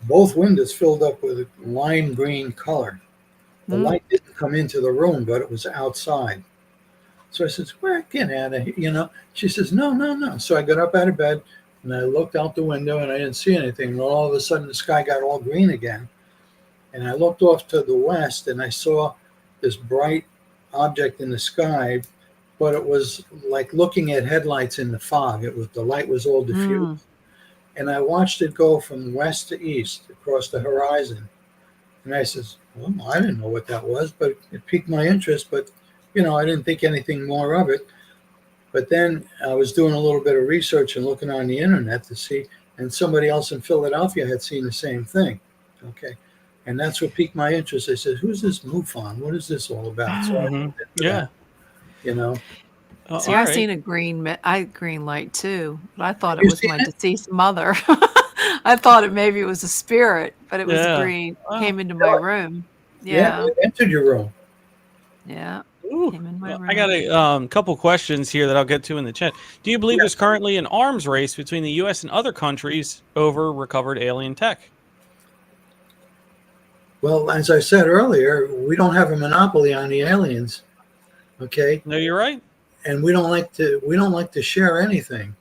"Both windows filled up with lime green color. The mm, light didn't come into the room, but it was outside." So I says, "Well, get out of here." She says, "No, no, no." So I got up out of bed and I looked out the window and I didn't see anything. And all of a sudden, the sky got all green again. And I looked off to the west and I saw this bright object in the sky, but it was like looking at headlights in the fog. The light was all diffused. mm. And I watched it go from west to east across the horizon. And I says, "Well, I didn't know what that was, but it piqued my interest. But, I didn't think anything more of it." But then I was doing a little bit of research and looking on the internet to see, and somebody else in Philadelphia had seen the same thing. Okay. And that's what piqued my interest. I said, "Who's this MUFON? What is this all about?" So I Hmm. looked into Yeah. that, you know. See, All I right. seen a green light too, but I thought Have it you was seen my it? deceased mother. I thought maybe it was a spirit, but it was Yeah. green. Wow. Came into my Really? room. Yeah, Yeah, it entered your room. yeah, Ooh. came in my Well, I got room. a couple questions here that I'll get to in the chat. Do you believe Yeah. there's currently an arms race between the U.S. and other countries over recovered alien tech? Well, as I said earlier, we don't have a monopoly on the aliens, okay? No, you're right. And we don't like to share anything.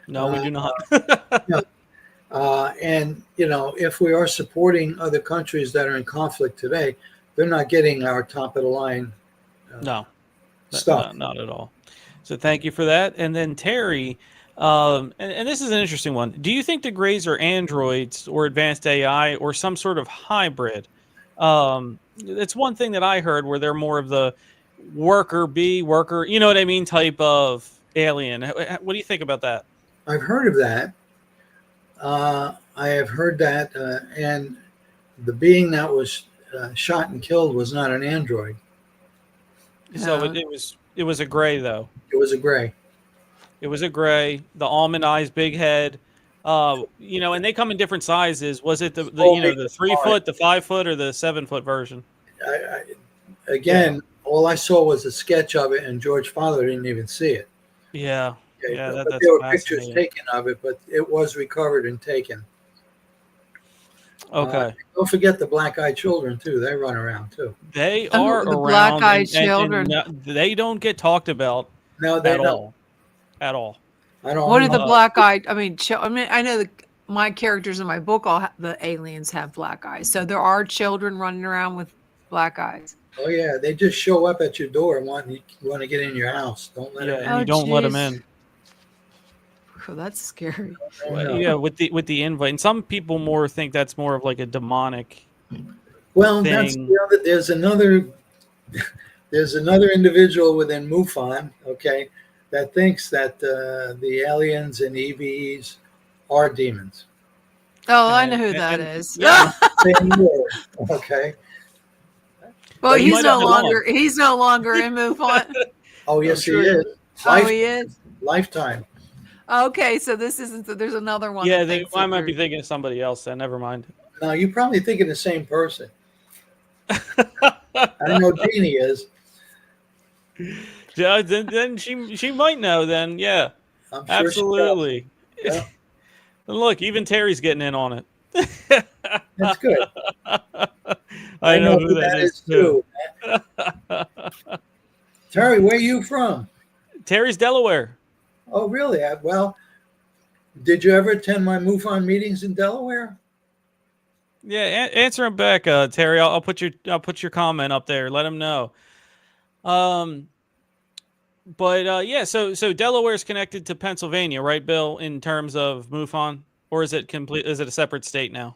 No, we Uh, do not. yeah. And if we are supporting other countries that are in conflict today, they're not getting our top of the line No, stuff. not at all. So thank you for that. And then Terry, and this is an interesting one. Do you think the Greys are androids or advanced AI or some sort of hybrid? It's one thing that I heard where they're more of the worker bee, worker, you know what I mean, type of alien. What do you think about that? I've heard of that. I have heard that, and the being that was shot and killed was not an android. So No, it was a gray though. It was a gray. It was a gray, the almond eyes, big head. And they come in different sizes. Was it the All the 3 apart. foot, the 5 foot, or the 7 foot version? Again, all I saw was a sketch of it, and George Father didn't even see it. Yeah, Okay, yeah, but that's there were pictures fascinating. taken of it, but it was recovered and taken. Okay, Don't forget the black-eyed children too. They run around too. they and are the around, black-eyed children. they don't get talked about No, they at don't. all, at all. I don't. What are the know. black-eyed? I mean, I know my characters in my book, the aliens have black eyes. So there are children running around with black eyes. Oh yeah, they just show up at your door and want to get in your house. Don't let Yeah, them and in. you don't let them jeez. in. Oh, that's scary. Oh, no. Yeah, with the invite, and some people more think that's more of like a demonic Well, that's thing. the other. There's another individual within MUFON, okay, that thinks that the aliens and EVs are demons. Oh, I know who that And is. yeah, Same word, okay. Well, But you he's might have no been longer on. he's no longer in MUFON. Oh I'm yes, sure he you- is. Oh, he is. Lifetime. Okay, so this isn't. There's another one. Yeah, that thinks I that might be they're- thinking of somebody else. Then never mind. Now you're probably thinking the same person. I know Jeannie is. Yeah, then she might know. Then yeah, I'm sure absolutely. she does. Yeah, And look, even Terry's getting in on it. that's good. I know who that is too. Terry, where are you from? Terry's Delaware. Oh, really? Well, did you ever attend my MUFON meetings in Delaware? Yeah, answer him back, Terry. I'll put your comment up there. Let him know. yeah, so Delaware's connected to Pennsylvania, right, Bill, in terms of MUFON, or is it complete? Is it a separate state now?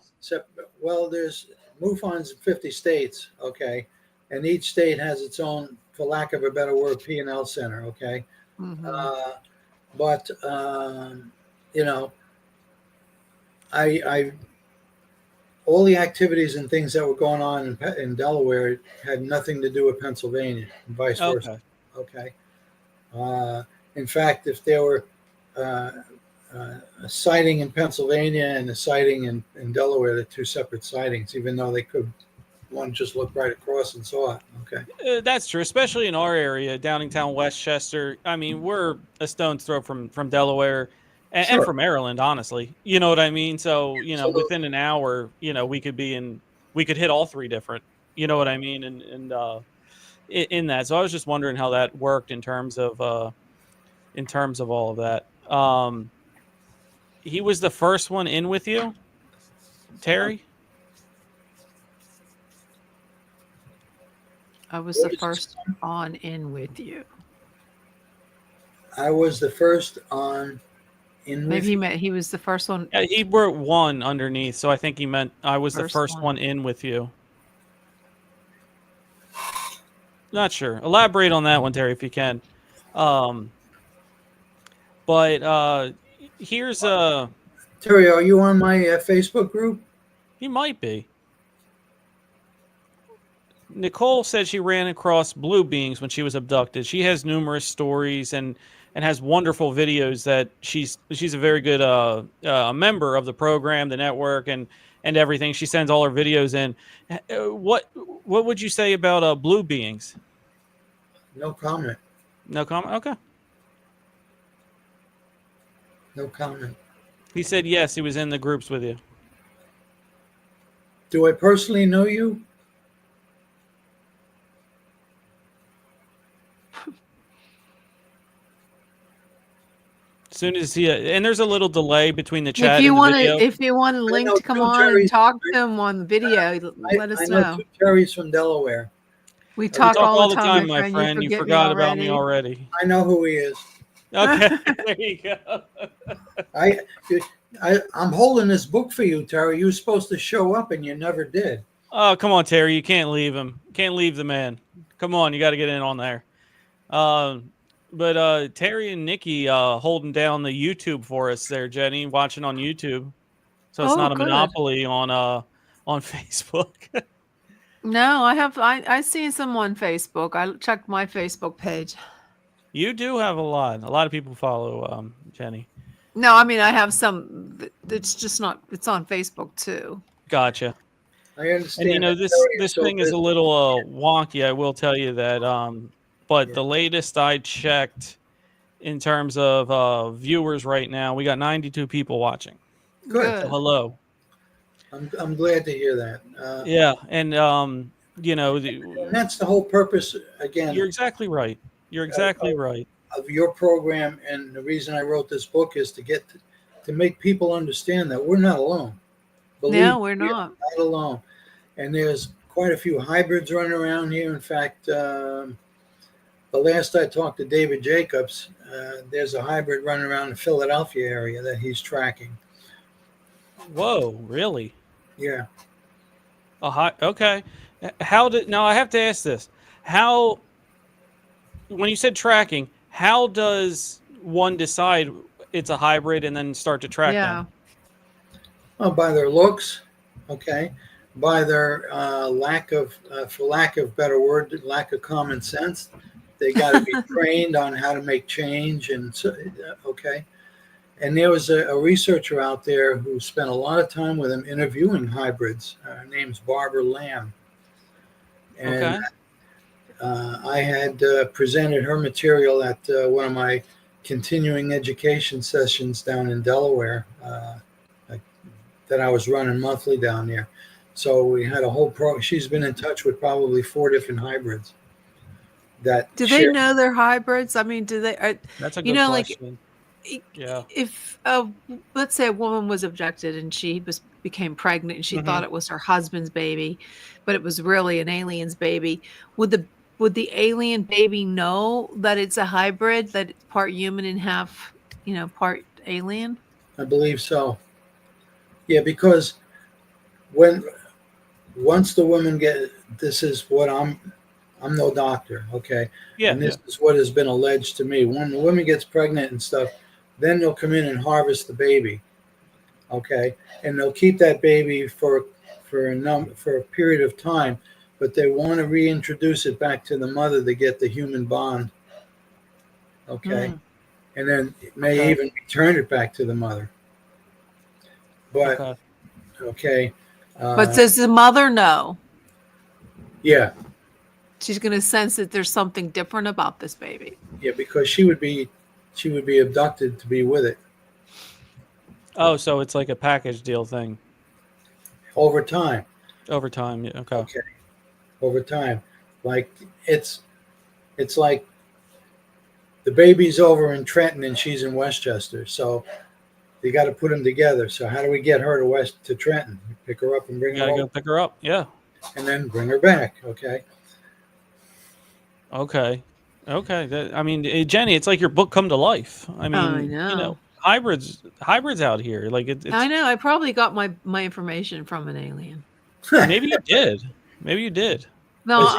Well, there's MUFONs in 50 states, okay, and each state has its own, for lack of a better word, P&L center, okay. But you know, I all the activities and things that were going on in Delaware had nothing to do with Pennsylvania, and vice versa. Okay. In fact, if there were a sighting in Pennsylvania and a sighting in Delaware, they're two separate sightings, even though they could, one just looked right across and saw it. Okay. That's true, especially in our area, Downingtown, Westchester. I mean, we're a stone's throw from Delaware and from Maryland, honestly. You know what I mean? So, you know, within an hour, you know, we could hit all three different, you know what I mean? And in that. So I was just wondering how that worked in terms of all of that. He was the first one in with you, Terry? I was the first on in with you. I was the first on in with Maybe he was the first one. Yeah, he wrote one underneath, so I think he meant I was the first one in with you. Not sure. Elaborate on that one, Terry, if you can. But here's Terry, are you on my Facebook group? He might be. Nicole said she ran across blue beings when she was abducted. She has numerous stories and has wonderful videos that she's a very good member of the program, the network, and everything. She sends all her videos in. What would you say about blue beings? No comment. No comment? Okay. No comment. He said yes, he was in the groups with you. Do I personally know you? As soon as he and there's a little delay between the chat and the video. If you want a link to come on and talk to him on the video, let us know. Two Terrys from Delaware. We talk all the time, my friend. You forgot about me already. I know who he is. Okay, there you go. I'm holding this book for you, Terry. You were supposed to show up and you never did. Oh, come on, Terry. You can't leave him. Can't leave the man. Come on, you got to get in on there. But Terry and Nikki holding down the YouTube for us there, Jenny, watching on YouTube. So it's not a monopoly on Facebook. No, I see some on Facebook. I checked my Facebook page. You do have a lot. A lot of people follow Jenny. No, I mean I have some. It's just not. It's on Facebook too. Gotcha. I understand. And you know this thing is a little wonky. I will tell you that. But the latest I checked, in terms of viewers right now, we got 92 people watching. Good. So hello. I'm glad to hear that. Yeah, and you know, and that's the whole purpose. Again, you're exactly right. You're exactly right. Of your program, and the reason I wrote this book is to make people understand that we're not alone. No, we're not alone. And there's quite a few hybrids running around here. In fact, the last I talked to David Jacobs, there's a hybrid running around the Philadelphia area that he's tracking. Whoa, really? Yeah. Okay. Now I have to ask this. How, when you said tracking, how does one decide it's a hybrid and then start to track them? Well, by their looks, okay. By their lack of, for lack of better word, lack of common sense. They got to be trained on how to make change, and okay. And there was a researcher out there who spent a lot of time with him interviewing hybrids. Her name's Barbara Lamb. And I had presented her material at one of my continuing education sessions down in Delaware that I was running monthly down there. So we had a whole program. She's been in touch with probably 4 different hybrids. Do they know they're hybrids? I mean, do they? That's a good question. Yeah. If let's say a woman was abducted and she became pregnant and she thought it was her husband's baby, but it was really an alien's baby, would the would the alien baby know that it's a hybrid, that it's part human and half, part alien? I believe so. Yeah, because once the women get, this is what I'm no doctor, okay? Yeah. And this is what has been alleged to me. When the woman gets pregnant and stuff, then they'll come in and harvest the baby, okay? And they'll keep that baby for a period of time, but they want to reintroduce it back to the mother to get the human bond, okay? And then may even return it back to the mother. But okay. But does the mother know? Yeah. She's going to sense that there's something different about this baby. Yeah, because she would be abducted to be with it. Oh, so it's like a package deal thing. Over time. Over time, yeah. Okay. Over time. Like it's like the baby's over in Trenton and she's in Westchester. So you got to put them together. So how do we get her to Trenton? Pick her up and bring her over. Go pick her up, yeah. And then bring her back, okay? Okay. I mean, Jenny, it's like your book come to life. I mean, I know. Hybrids out here. Like it's I know. I probably got my information from an alien. Maybe you did. No,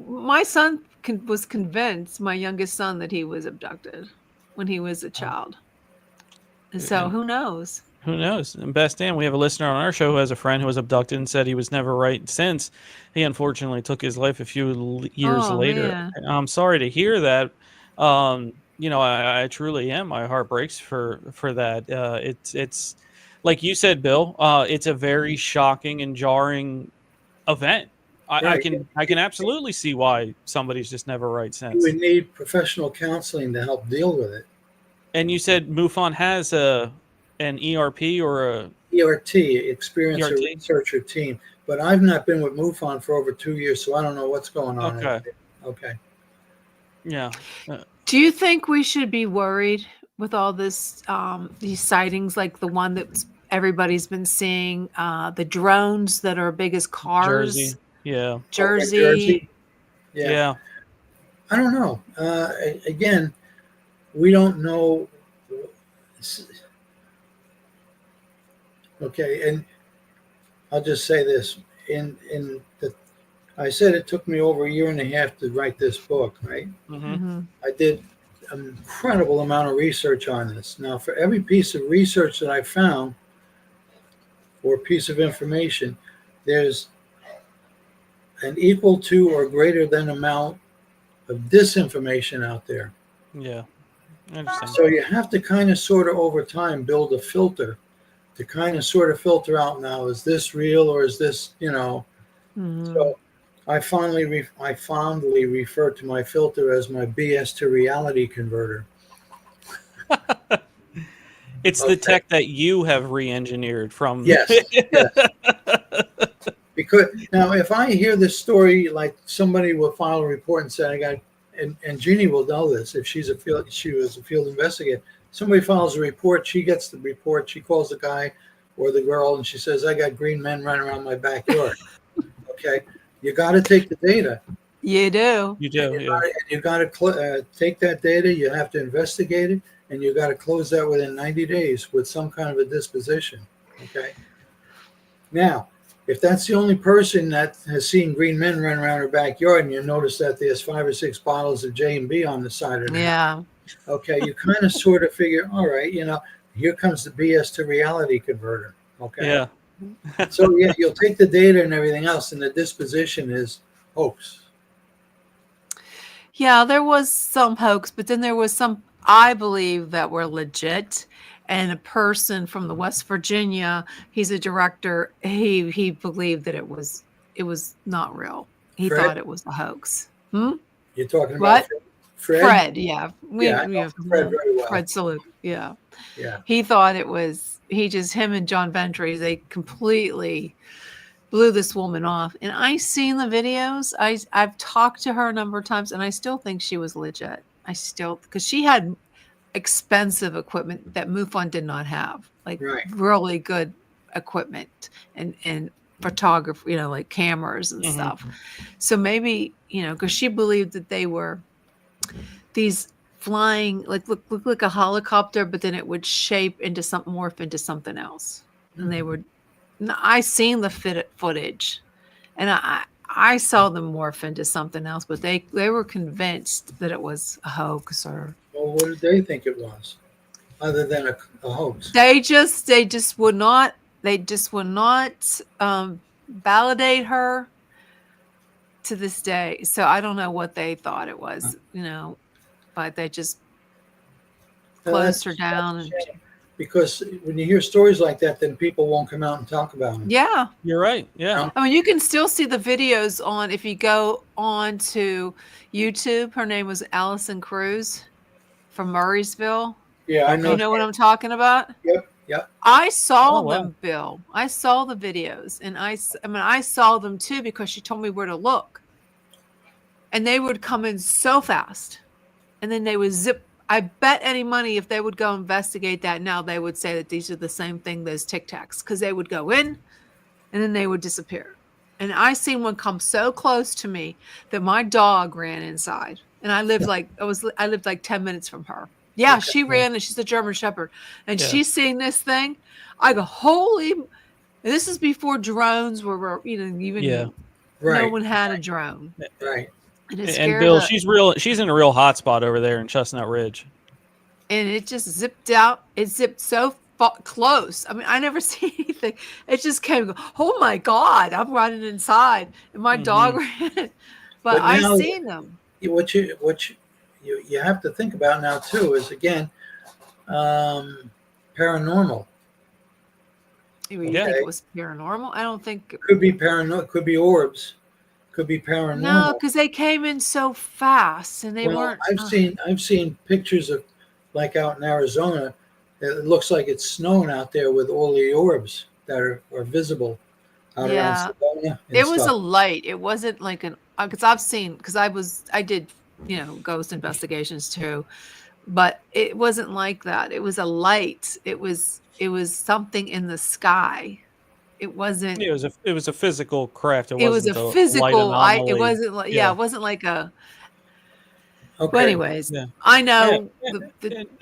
my son was convinced, my youngest son, that he was abducted when he was a child. So who knows? Who knows? And Best Dan, we have a listener on our show who has a friend who was abducted and said he was never right since. He unfortunately took his life a few years later. Man. I'm sorry to hear that. I truly am. My heart breaks for that. It's like you said, Bill. It's a very shocking and jarring event. I can absolutely see why somebody's just never right since. You would need professional counseling to help deal with it. And you said MUFON has an ERP or a ERT, Experience Researcher Team. But I've not been with MUFON for over 2 years, so I don't know what's going on. Okay. Yeah. Do you think we should be worried with all this, these sightings, like the one that everybody's been seeing, the drones that are big as cars? Jersey. Yeah. Jersey. Yeah. I don't know. Again, we don't know. Okay, and I'll just say this: I said it took me over 1.5 years to write this book, right? Mm-hmm. I did an incredible amount of research on this. Now, for every piece of research that I found or piece of information, there's an equal to or greater than amount of disinformation out there. Yeah, I understand. So you have to kind of sort of over time build a filter to kind of sort of filter out, now, is this real or is this, So I fondly refer to my filter as my BS to reality converter. It's the tech that you have re-engineered from. Yes. Because now, if I hear this story, like somebody will file a report and say, and Jeannie will know this if she was a field investigator. Somebody files a report, she gets the report, she calls the guy or the girl, and she says, I got green men running around my backyard. Okay, you got to take the data. You do. You do. You got to take that data. You have to investigate it, and you got to close that within 90 days with some kind of a disposition. Okay. Now, if that's the only person that has seen green men run around her backyard, and you notice that there's 5 or 6 bottles of J&B on the side of her house, okay, you kind of sort of figure, all right, here comes the BS to reality converter. Okay. Yeah. So yeah, you'll take the data and everything else, and the disposition is hoax. Yeah, there was some hoax, but then there was some, I believe, that were legit. And a person from the West Virginia, he's a director, he believed that it was not real. He thought it was a house. You're talking about what? Fred? Yeah. I know Fred very well. Fred Salute, yeah. Yeah. He thought it was, him and John Ventry, they completely blew this woman off. And I've seen the videos. I've talked to her a number of times, and I still think she was legit. Because she had expensive equipment that MUFON did not have, like really good equipment and photography, like cameras and stuff. So maybe, because she believed that they were these flying, look like a helicopter, but then it would morph into something else. And they would, I seen the footage, and I saw them morph into something else, but they were convinced that it was a hoax or. Well, what did they think it was, other than a hoax? They just would not validate her to this day. So I don't know what they thought it was, but they just closed her down. Because when you hear stories like that, then people won't come out and talk about them. Yeah, you're right. Yeah, I mean, you can still see the videos if you go on to YouTube. Her name was Allison Cruz from Murraysville. Yeah, I know. You know what I'm talking about? Yep. I saw them, Bill. I saw the videos, and I saw them too because she told me where to look. And they would come in so fast, and then they would zip. I bet any money if they would go investigate that now, they would say that these are the same thing, those Tic Tacs, because they would go in, and then they would disappear. And I seen one come so close to me that my dog ran inside, and I lived like 10 minutes from her. Yeah, she ran, and she's a German Shepherd, and she's seeing this thing. I go, holy! And this is before drones were, no one had a drone. Right. And Bill, she's in a real hot spot over there in Chestnut Ridge. And it just zipped out. It zipped so close. I mean, I never see anything. It just came. Oh my God! I'm running inside, and my dog ran. But I seen them. What you have to think about now too is again paranormal. You think it was paranormal? I don't think it could be paranormal. Could be orbs. Could be paranormal. No, because they came in so fast and they weren't. I've seen pictures of, like out in Arizona, it looks like it's snowing out there with all the orbs that are visible out around Sedona. It was a light. It wasn't like because I did ghost investigations too, but it wasn't like that. It was a light. It was something in the sky. It wasn't. It was a physical craft. It was a physical. It wasn't like it wasn't like a. Okay. But anyways, I know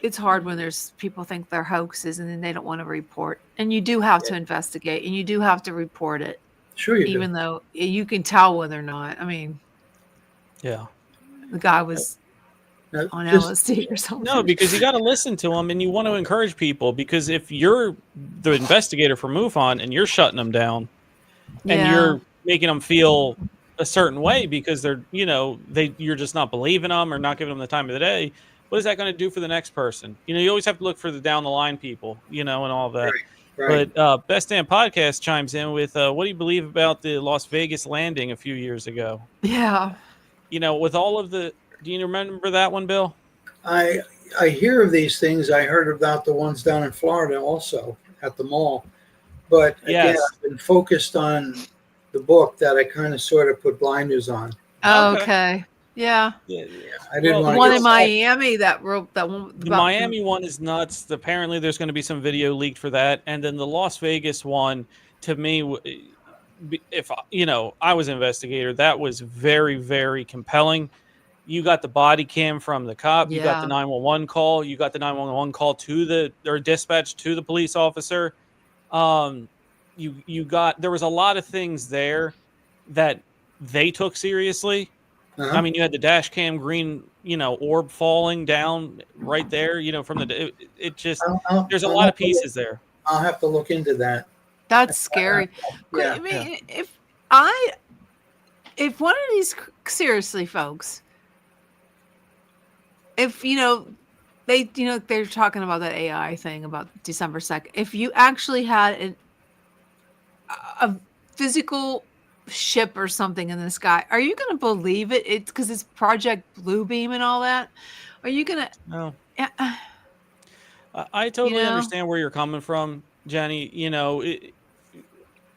it's hard when there's people think they're hoaxes and then they don't want to report. And you do have to investigate and you do have to report it. Sure you do. Even though you can tell whether or not. I mean. Yeah. The guy was on LSD or something. No, because you got to listen to them and you want to encourage people, because if you're the investigator for MUFON and you're shutting them down and you're making them feel a certain way because they're, you're just not believing them or not giving them the time of the day, what is that going to do for the next person? You always have to look for the down the line people, and all of that. Right. But Best Damn Podcast chimes in with, what do you believe about the Las Vegas landing a few years ago? Yeah. With all of the, do you remember that one, Bill? I hear of these things. I heard about the ones down in Florida also at the mall. But again, I've been focused on the book that I kind of sort of put blinders on. Okay. Yeah. I didn't want one in Miami that one. The Miami one is nuts. Apparently, there's going to be some video leaked for that, and then the Las Vegas one, to me, if I was an investigator, that was very, very compelling. You got the body cam from the cop. You got the 911 call. You got the 911 call or dispatch to the police officer. There was a lot of things there that they took seriously. Uh-huh. I mean, you had the dash cam green, orb falling down right there, from the, it just, there's a lot of pieces there. I'll have to look into that. That's scary. I mean, if one of these, seriously, folks, if, they're talking about that AI thing about December 2nd. If you actually had a physical ship or something in the sky, are you going to believe it? It's because it's Project Bluebeam and all that. Are you going to? No. I totally understand where you're coming from, Jenny.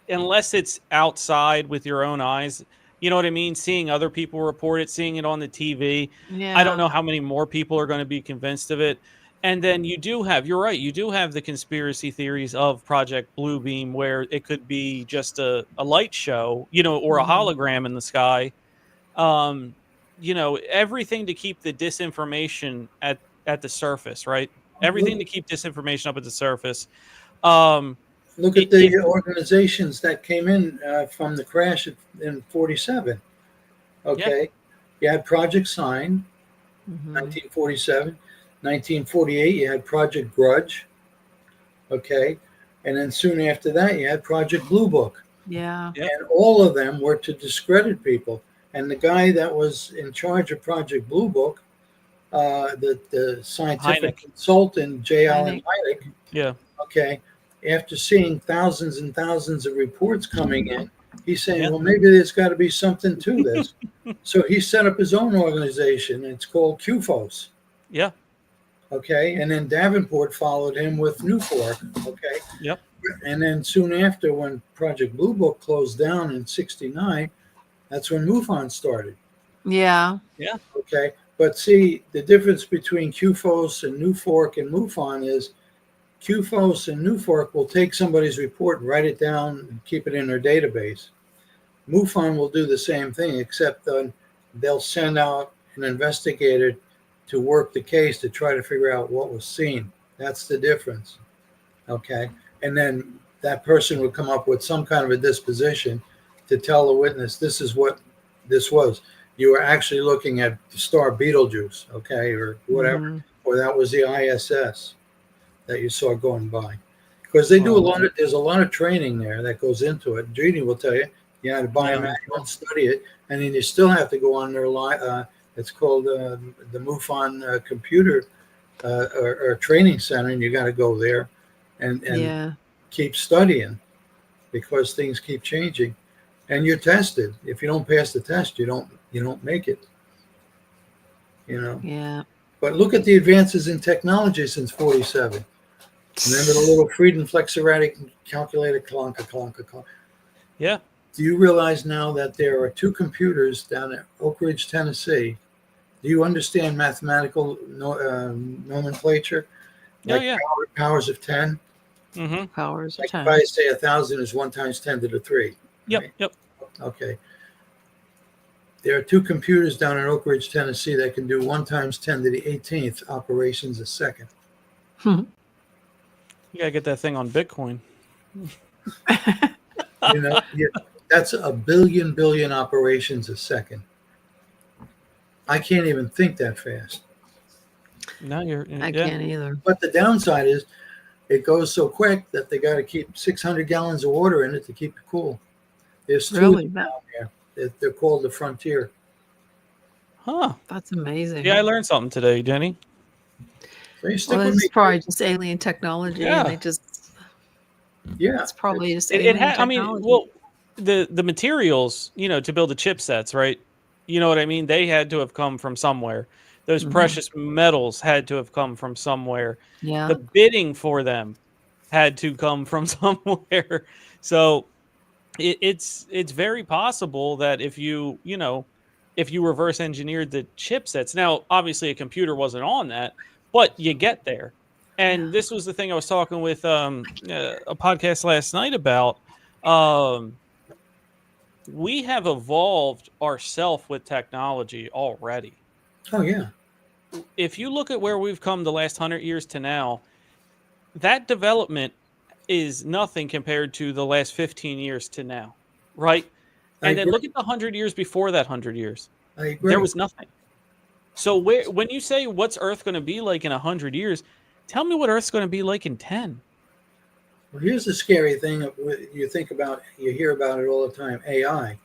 Unless it's outside with your own eyes. You know what I mean? Seeing other people report it, seeing it on the TV. Yeah. I don't know how many more people are going to be convinced of it. And then you're right, you do have the conspiracy theories of Project Bluebeam where it could be just a light show, or a hologram in the sky. everything to keep the disinformation at the surface, right? Everything to keep disinformation up at the surface. Look at the organizations that came in from the crash in 47. Okay. You had Project Sign, 1947. 1948, you had Project Grudge. Okay. And then soon after that, you had Project Blue Book. Yeah. And all of them were to discredit people. And the guy that was in charge of Project Blue Book, the scientific consultant, J. Allen Hynek. Yeah. Okay. After seeing thousands and thousands of reports coming in, he's saying, well, maybe there's got to be something to this. So he set up his own organization. It's called UFOs. Yeah. Okay. And then Davenport followed him with NUFORC. Okay. Yep. And then soon after, when Project Blue Book closed down in 69, that's when MUFON started. Yeah. Yeah. Okay. But see, the difference between QFOS and NUFORC and MUFON is QFOS and NUFORC will take somebody's report and write it down and keep it in their database. MUFON will do the same thing, except they'll send out an investigator to work the case to try to figure out what was seen. That's the difference. Okay. And then that person would come up with some kind of a disposition to tell the witness, this is what this was. You were actually looking at the star Betelgeuse, okay, or whatever, or that was the ISS that you saw going by. Because they do there's a lot of training there that goes into it. Jeannie will tell you, you have to buy a manual and study it, and then you still have to go on their it's called the MUFON computer or training center, and you got to go there and keep studying because things keep changing, and you're tested. If you don't pass the test, you don't make it. Yeah. But look at the advances in technology since 47. Remember the little Friedenflex erratic calculator, clonka. Yeah. Do you realize now that there are two computers down at Oak Ridge, Tennessee? Do you understand mathematical nomenclature? Like powers of 10? Mm-hmm. Powers of 10. If I say 1,000 is 1 times 10 to the 3. Yep. Right? Yep. Okay. There are two computers down in Oak Ridge, Tennessee that can do 1 times 10 to the 18th operations a second. You gotta get that thing on Bitcoin. That's a billion operations a second. I can't even think that fast. No, I can't either. But the downside is it goes so quick that they got to keep 600 gallons of water in it to keep it cool. There's two down there. They're called the Frontier. Huh. That's amazing. Yeah, I learned something today, Jenny. So you stick Well, with it's me. probably just alien technology. Yeah. And they just, it's probably just alien technology. I mean, well, the materials, to build the chipsets, right? You know what I mean? They had to have come from somewhere. Those precious metals had to have come from somewhere. Yeah. The bidding for them had to come from somewhere. So it's very possible that if you reverse engineered the chipsets, now obviously a computer wasn't on that, but you get there. And this was the thing I was talking with a podcast last night about. We have evolved ourselves with technology already. Oh, yeah. If you look at where we've come the last 100 years to now, that development is nothing compared to the last 15 years to now, right? And then look at the 100 years before that 100 years. I agree. There was nothing. So when you say what's Earth going to be like in 100 years, tell me what Earth's going to be like in 10. Well, here's the scary thing you hear about it all the time, AI.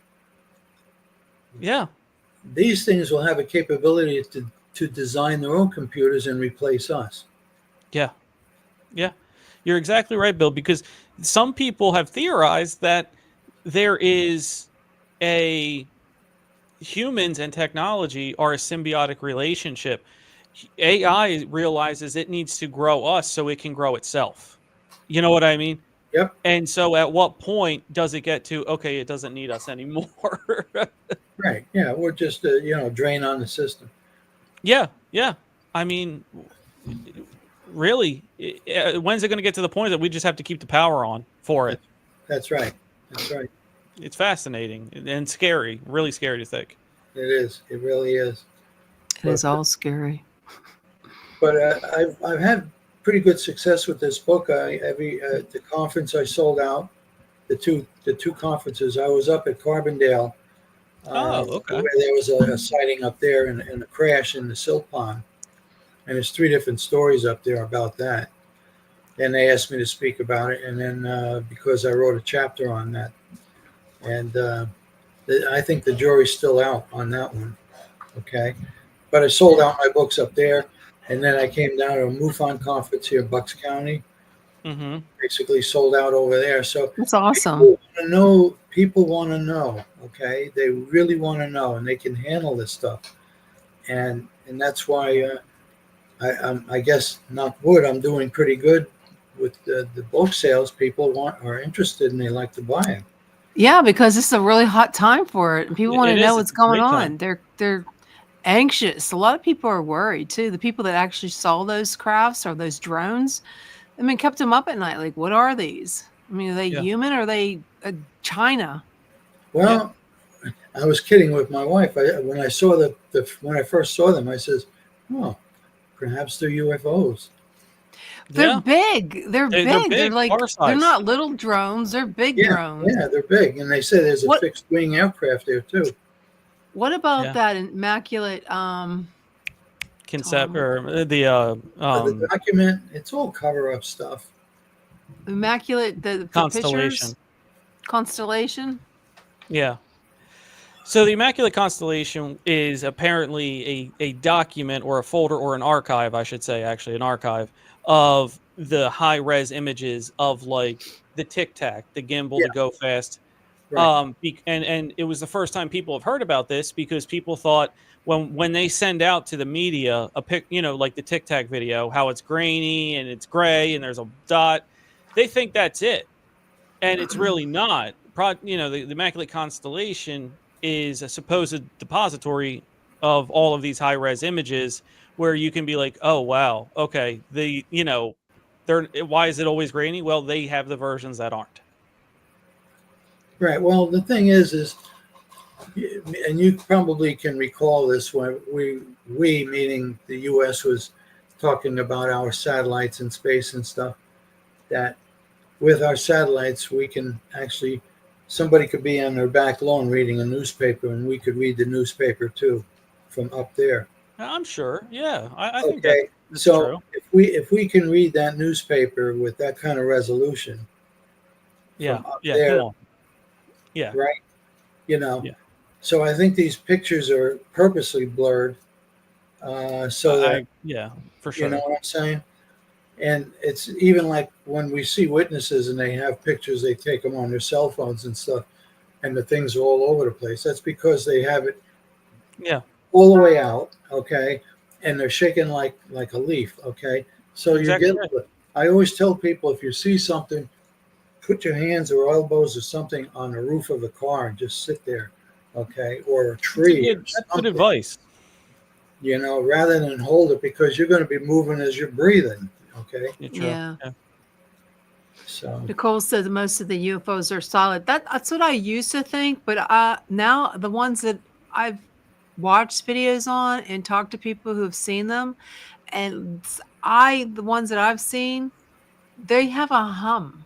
Yeah. These things will have a capability to design their own computers and replace us. Yeah. Yeah. You're exactly right, Bill, because some people have theorized that there is humans and technology are a symbiotic relationship. AI realizes it needs to grow us so it can grow itself. You know what I mean? Yep. And so at what point does it get to, okay, it doesn't need us anymore? Right. Yeah. We're just a drain on the system. Yeah. Yeah. I mean, really, when's it going to get to the point that we just have to keep the power on for it? That's right. That's right. It's fascinating and scary, really scary to think. It is. It really is. It is all scary. But I've had pretty good success with this book. The conference I sold out, the two conferences. I was up at Carbondale. Okay. Where there was a sighting up there and a crash in the silt pond, and there's 3 different stories up there about that. And they asked me to speak about it, and then because I wrote a chapter on that, and I think the jury's still out on that one. Okay, but I sold out my books up there, and then I came down to a MUFON conference here in Bucks County. Mm-hmm. Basically sold out over there. So that's awesome. People want to know. Okay, they really want to know, and they can handle this stuff, and that's why I guess, knock wood, I'm doing pretty good with the book sales. People are interested and they like to buy them. Yeah, because it's a really hot time for it, and people want to know what's going on. They're anxious. A lot of people are worried too. The people that actually saw those crafts or those drones, I mean, kept them up at night. Like, what are these? I mean, are they human or are they China? Well, I was kidding with my wife. When I saw when I first saw them, I says, "Oh, perhaps they're UFOs." They're big. They're big. They're like, they're not little drones. They're big drones. Yeah, they're big. And they say there's a fixed wing aircraft there too. What about that immaculate concept or the document? It's all cover up stuff. Immaculate the constellation. Constellation? Yeah. So the Immaculate Constellation is apparently a document or a folder or an archive, I should say, actually an archive of the high res images of like the Tic Tac, the gimbal, the Go Fast. Right. And it was the first time people have heard about this because people thought when they send out to the media a pic, like the Tic Tac video, how it's grainy and it's gray and there's a dot, they think that's it, and it's really not. The Immaculate Constellation is a supposed depository of all of these high res images where you can be like, oh wow, okay, why is it always grainy? Well, they have the versions that aren't. Right. Well, the thing is, and you probably can recall this when we meaning the U.S. was talking about our satellites in space and stuff, that with our satellites, we can actually, somebody could be on their back lawn reading a newspaper and we could read the newspaper too from up there. I'm sure. Yeah. I think that's so true. If we can read that newspaper with that kind of resolution. Yeah. There, come on. Yeah. Right. So I think these pictures are purposely blurred. So that, for sure. You know what I'm saying? And it's even like when we see witnesses and they have pictures, they take them on their cell phones and stuff, and the things are all over the place. That's because they have it all the way out, okay? And they're shaking like a leaf, okay? So exactly. I always tell people, if you see something, put your hands or elbows or something on the roof of a car and just sit there, okay? Or a tree. That's good advice. Rather than hold it, because you're going to be moving as you're breathing. Okay. Yeah. So Nicole says most of the UFOs are solid. That's what I used to think, but now the ones that I've watched videos on and talked to people who have seen them, and the ones that I've seen, they have a hum.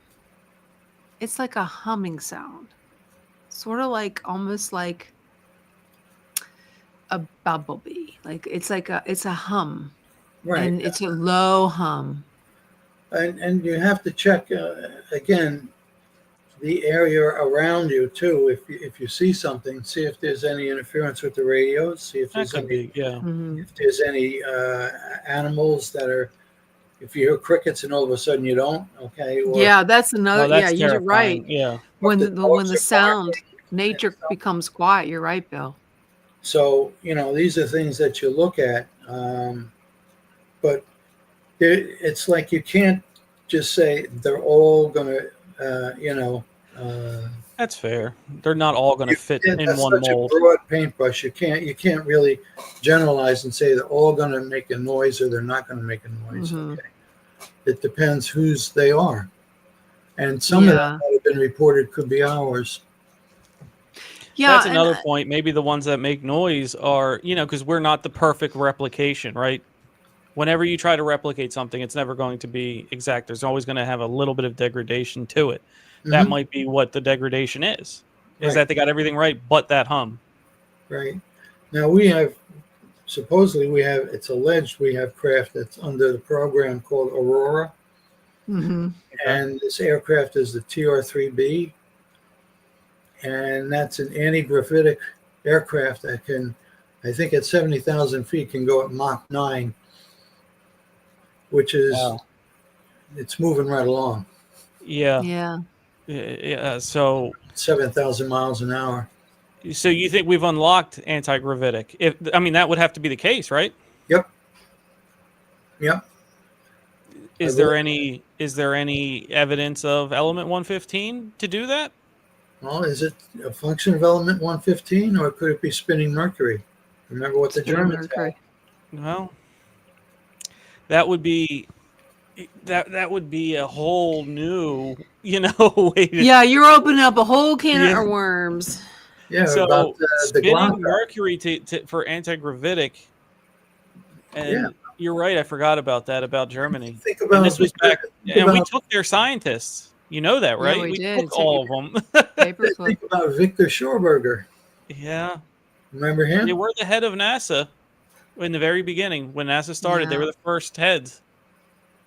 It's like a humming sound, sort of like almost like a bumblebee. Like it's a hum. Right. And it's a low hum. And you have to check, again, the area around you, too. If you see something, see if there's any interference with the radios. See if there's if there's any animals that are, if you hear crickets and all of a sudden you don't, okay? Or, that's another, that's you're right. Yeah. When the sound, nature becomes quiet. You're right, Bill. So, these are things that you look at. But it's like you can't just say they're all going to, that's fair. They're not all going to fit in one mold. A broad paintbrush. You can't really generalize and say they're all going to make a noise or they're not going to make a noise. Mm-hmm. Okay? It depends whose they are, and some of them that have been reported could be ours. Yeah, That's and another point. Maybe the ones that make noise are, because we're not the perfect replication, right? Whenever you try to replicate something, it's never going to be exact. There's always going to have a little bit of degradation to it. That Mhm. might be what the degradation is Right. that they got everything right but that hum. Right. Now it's alleged we have craft that's under the program called Aurora, mhm. and this aircraft is the TR-3B, and that's an anti-gravitic aircraft that can, I think at 70,000 feet, can go at Mach 9, which is, Wow. it's moving right along, Yeah. Yeah. Yeah. So 7,000 miles an hour. you think we've unlocked anti-gravitic? That would have to be the case, right? Yep. Yep. Is there any evidence of element 115 to do that? Well, is it a function of element 115, or could it be spinning Mercury? Remember what the Spinning Germans Mercury. had? Well, that would be a whole new, way to. Yeah, you're opening up a whole can Yeah. of worms. Yeah, So about the spinning Glock. Mercury for anti-gravitic, and you're right. I forgot about that about Germany. Think And about this was Victor, back, and we took their scientists. You know that, right? Yeah, we did. took all of them. Paperclip. think about Victor Schauberger. Yeah, Remember they him? were the head of NASA in the very beginning when NASA started. They Yeah. were the first heads.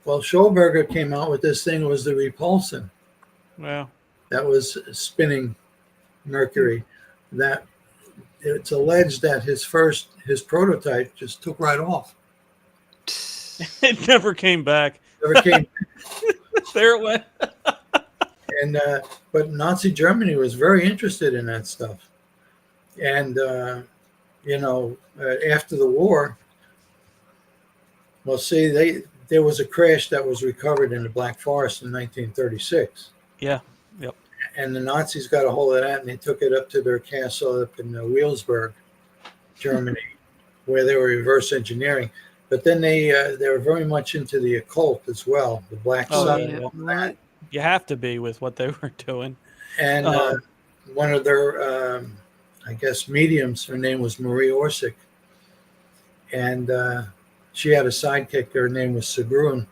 Well, Schauberger came out with this thing. It was the repulsion Well, that was spinning Mercury. That it's alleged that his prototype just took right off. it never came back. Never came. There it went. And but Nazi Germany was very interested in that stuff. And after the war, well, see, there was a crash that was recovered in the Black Forest in 1936. Yeah. Yep. And the Nazis got a hold of that, and they took it up to their castle up in Wheelsburg, Germany, where they were reverse engineering. But then they were very much into the occult as well, the black side. Yeah. Right. You have to be with what they were doing. And one of their, I guess, mediums, her name was Marie Orsic. And she had a sidekick. Her name was Sigrun.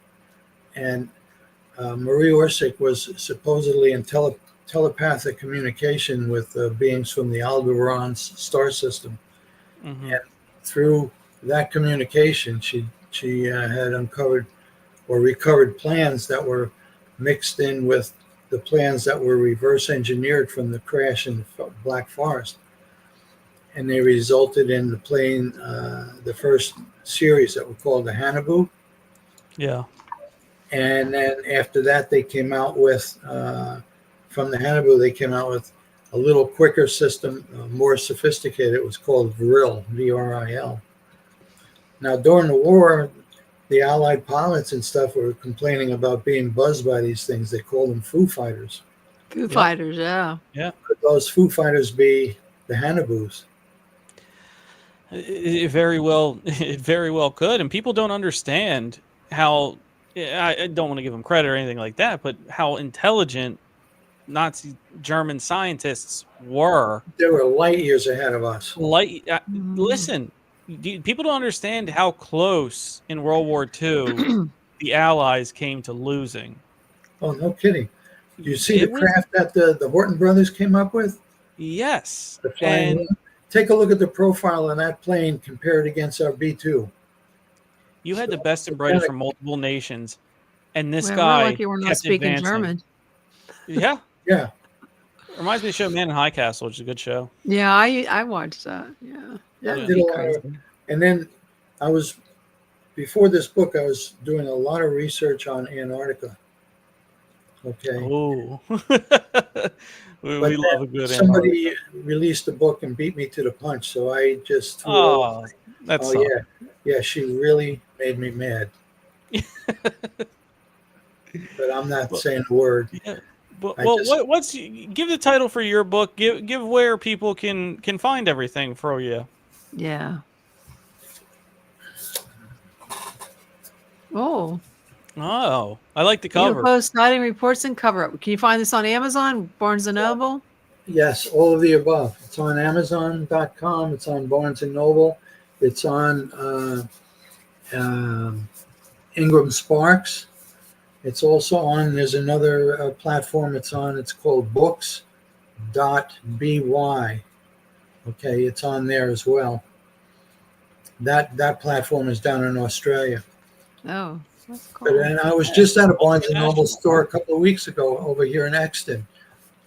And Marie Orsic was supposedly in telepathic communication with beings from the Aldebaran star system. Mm-hmm. And through that communication, she had uncovered or recovered plans that were mixed in with the plans that were reverse engineered from the crash in the Black Forest. And they resulted in the plane, the first series that were called the Hanabu. Yeah. And then after that, they came out with, from the Hanabu, they came out with a little quicker system, more sophisticated. It was called Vril, V-R-I-L. Now, during the war, the Allied pilots and stuff were complaining about being buzzed by these things. They called them Foo Fighters. Foo Fighters, yeah. Yeah. Could those Foo Fighters be the Hanabus? It very well could. And people don't understand how, I don't want to give them credit or anything like that, but how intelligent Nazi German scientists were. They were light years ahead of us. Listen, people don't understand how close in World War II the Allies came to losing. Oh, no kidding. You see the craft that the Horton brothers came up with? Yes. The flying. Take a look at the profile of that plane compared against our B-2. You had the best and brightest from multiple nations, and this We're guy lucky we're not kept speaking advancing. German. Yeah. Yeah. Reminds me of the show Man in High Castle, which is a good show. Yeah, I watched that. Yeah. Yeah, That did would a be lot crazy. and then before this book, I was doing a lot of research on Antarctica. Okay. Oh, we But love a good somebody released a book and beat me to the punch, so I just threw it away. That's Yeah, she really made me mad. But I'm not saying a word. Yeah. But, give the title for your book. Give where people can find everything for you. Yeah. Oh. Oh, I like the cover. UFO sighting reports and cover up. Can you find this on Amazon, Barnes and Noble? Yes, all of the above. It's on Amazon.com. It's on Barnes and Noble. It's on Ingram Sparks. It's also on. There's another platform it's on. It's called Books.by. Okay, it's on there as well. That platform is down in Australia. Oh, that's But cool. and I was just at a Barnes and Noble store a couple of weeks ago over here in Exton,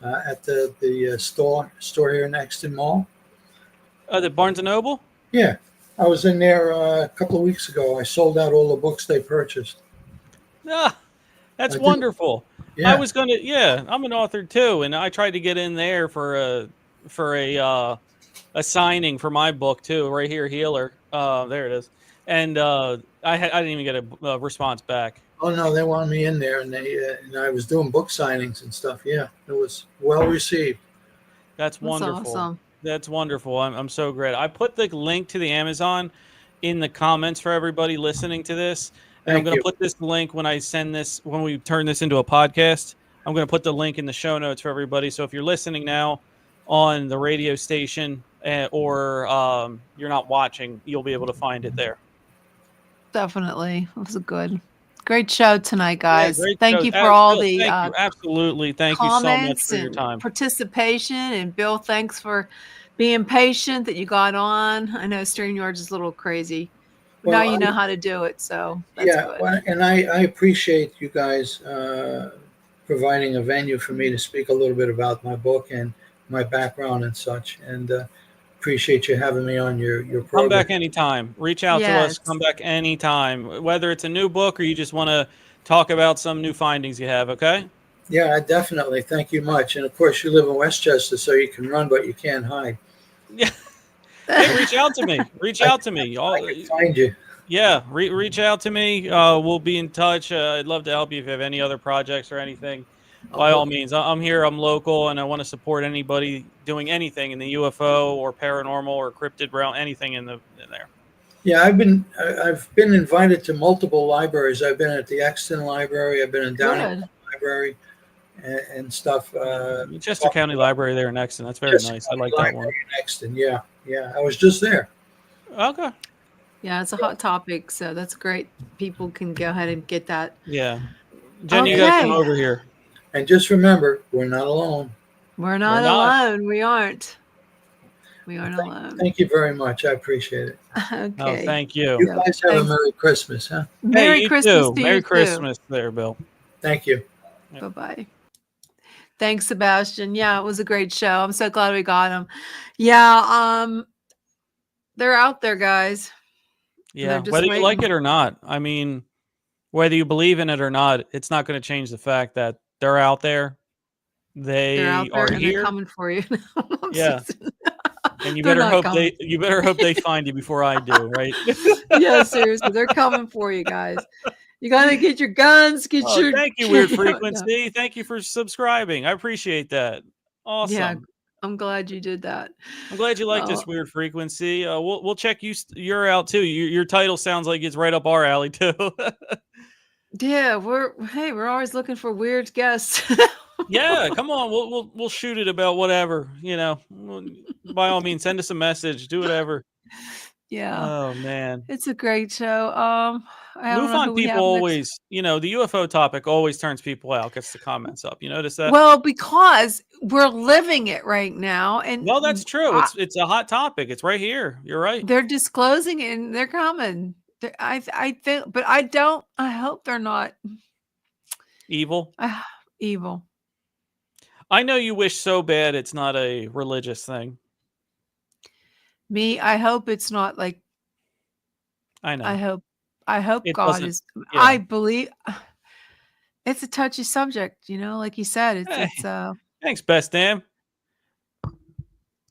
at the store here in Exton Mall. The Barnes and Noble. Yeah, I was in there a couple of weeks ago. I sold out all the books they purchased. Ah, that's I did. wonderful. Yeah. I was gonna. Yeah, I'm an author too, and I tried to get in there for a signing for my book too. Right here, Healer. There it is. And I didn't even get a response back. Oh no, they wanted me in there, and and I was doing book signings and stuff. Yeah, it was well received. That's wonderful. Awesome. That's wonderful. I'm so great. I put the link to the Amazon in the comments for everybody listening to this. And I'm going to put this link when I send this, when we turn this into a podcast. I'm going to put the link in the show notes for everybody. So if you're listening now on the radio station or you're not watching, you'll be able to find it there. Definitely. It was a great show tonight, guys. Yeah, thank show. you for all the thank you. Absolutely. Thank you so much for your time. Participation. And Bill, thanks for being patient that you got on. I know StreamYard is a little crazy. Well, now you know how to do it, so that's good. Well, and I appreciate you guys providing a venue for me to speak a little bit about my book and my background and such. And appreciate you having me on your program. Come back anytime. Reach out to us. Come back anytime, whether it's a new book or you just want to talk about some new findings you have. Okay. Yeah, definitely. Thank you much. And of course, you live in Westchester, so you can run, but you can't hide. Yeah. Hey, reach out to me. Reach out to me. I can find you. Yeah, reach out to me. We'll be in touch. I'd love to help you if you have any other projects or anything. By all means, I'm here. I'm local, and I want to support anybody doing anything in the UFO or paranormal or cryptid realm, anything in there. Yeah, I've been invited to multiple libraries. I've been at the Exton Library. I've been in Downingtown Library and stuff. Chester County Library there in Exton. That's very nice. I like that one. In Exton, yeah. I was just there. Okay. Yeah, it's a hot topic, so that's great. People can go ahead and get that. Yeah. Jen, you guys come over here. And just remember, we're not alone. We're not alone. We aren't. We aren't alone. Thank you very much. I appreciate it. Okay. Oh, thank you. You guys have a Merry Christmas, huh? Merry Christmas to you Merry too. Christmas there, Bill. Thank you. Bye-bye. Thanks, Sebastian. Yeah, it was a great show. I'm so glad we got him. Yeah, they're out there, guys. Yeah, whether you like it or not. I mean, whether you believe in it or not, it's not going to change the fact that they're out there. They're out there and here. They're coming for you. Yeah. And you better hope they find you before I do, right? Yeah, seriously, they're coming for you guys. You gotta get your guns, thank you, Weird Frequency. Thank you for subscribing. I appreciate that. Awesome. Yeah, I'm glad you did that. I'm glad you like this, Weird Frequency. We'll check you're out too. Your title sounds like it's right up our alley too. Yeah, we're always looking for weird guests. Yeah, come on. We'll shoot it about whatever, by all means, send us a message, do whatever. Yeah. Oh man. It's a great show. MUFON people always, the UFO topic always turns people out, gets the comments up. You notice that? Well, because we're living it right now. And well, that's true. It's a hot topic. It's right here. You're right. They're disclosing it and they're coming. I think, but I hope they're not evil. Evil. I know you wish so bad it's not a religious thing. I hope it's not like. I know. I hope God is. Yeah. I believe it's a touchy subject. Like you said, it's. Thanks, Best Damn.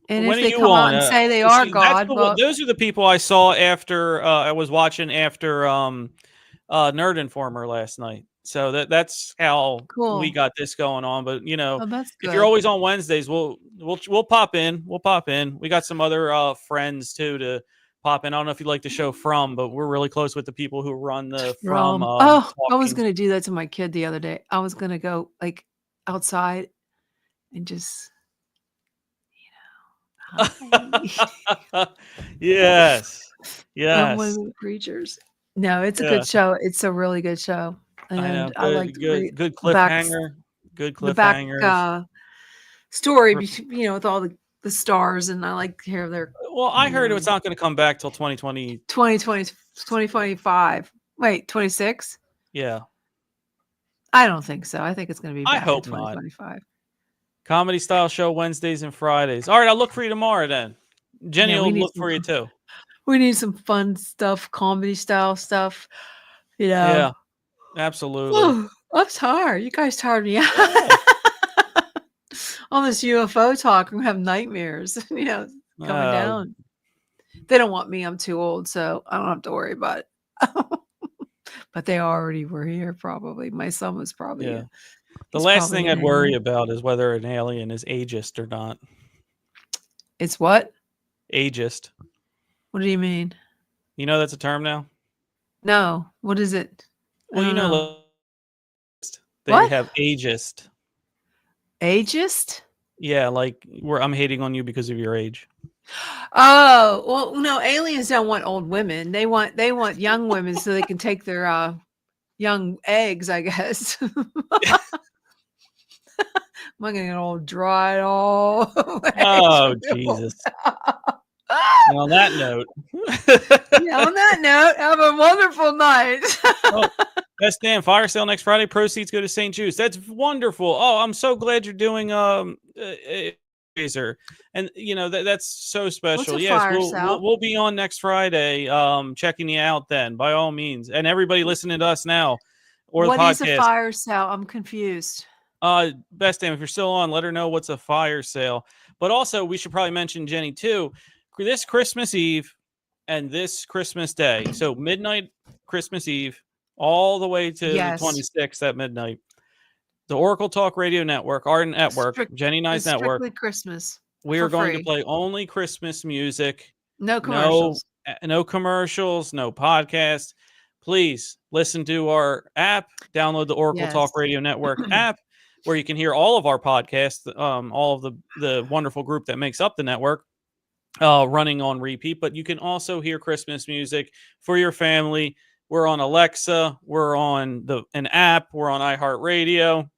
And when if they come on and say they are God, those are the people I saw after I was watching after Nerd Informer last night. So that's how we got this going on. But if you're always on Wednesdays, we'll pop in. We'll pop in. We got some other friends too to pop in. I don't know if you like the show From, but we're really close with the people who run the From. I was gonna do that to my kid the other day. I was gonna go like outside and just Yes. Unlimited creatures. No, it's a Yeah. good show. It's a really good show, I know. and I like to read Good the back cliffhanger. Good the back cliffhangers. story, with all the stars, and I like to hear their Well, I heard it's not going to come back till 2020. 2025. Wait, 26? Yeah. I don't think so. I think it's going to be I back in hope not. 2025. Comedy style show Wednesdays and Fridays. All right, I'll look for you tomorrow then. Jenny Yeah, will look for you too. We need some fun stuff, comedy style stuff. Yeah, absolutely. Oh, I'm tired. You guys tired me out. All this UFO talk, I'm gonna have nightmares. Coming down. They don't want me. I'm too old, so I don't have to worry about it. But they already were here, probably. My son was probably. Yeah. The last thing I'd worry about is whether an alien is ageist or not. It's what? Ageist. What do you mean? You know that's a term now? No. What is it? Well, you know. They What? have ageist. Ageist? Yeah, like I'm hating on you because of your age. Oh, well, no, aliens don't want old women. They want young women so they can take their young eggs, I guess. Am I gonna get all dry at all? Oh, Jesus. And on that note. Have a wonderful night. Best damn fire sale next Friday. Proceeds go to St. Jude's. That's wonderful. Oh, I'm so glad you're doing razor, and that's so special. Yes, we'll be on next Friday. Checking you out then, by all means, and everybody listening to us now or what the podcast. Is a fire sale? I'm confused. Best damn, if you're still on, let her know what's a fire sale. But also, we should probably mention Jenny too. This Christmas Eve and this Christmas Day, so midnight Christmas Eve, all the way to the 26th at midnight. The Oracle Talk Radio Network, our network, Jenny and I's network. Strictly Christmas. We are going to play only Christmas music. No commercials. No commercials, no podcasts. Please listen to our app. Download the Oracle Talk Radio Network app, where you can hear all of our podcasts, all of the wonderful group that makes up the network, running on repeat. But you can also hear Christmas music for your family. We're on Alexa. We're on an app. We're on iHeartRadio.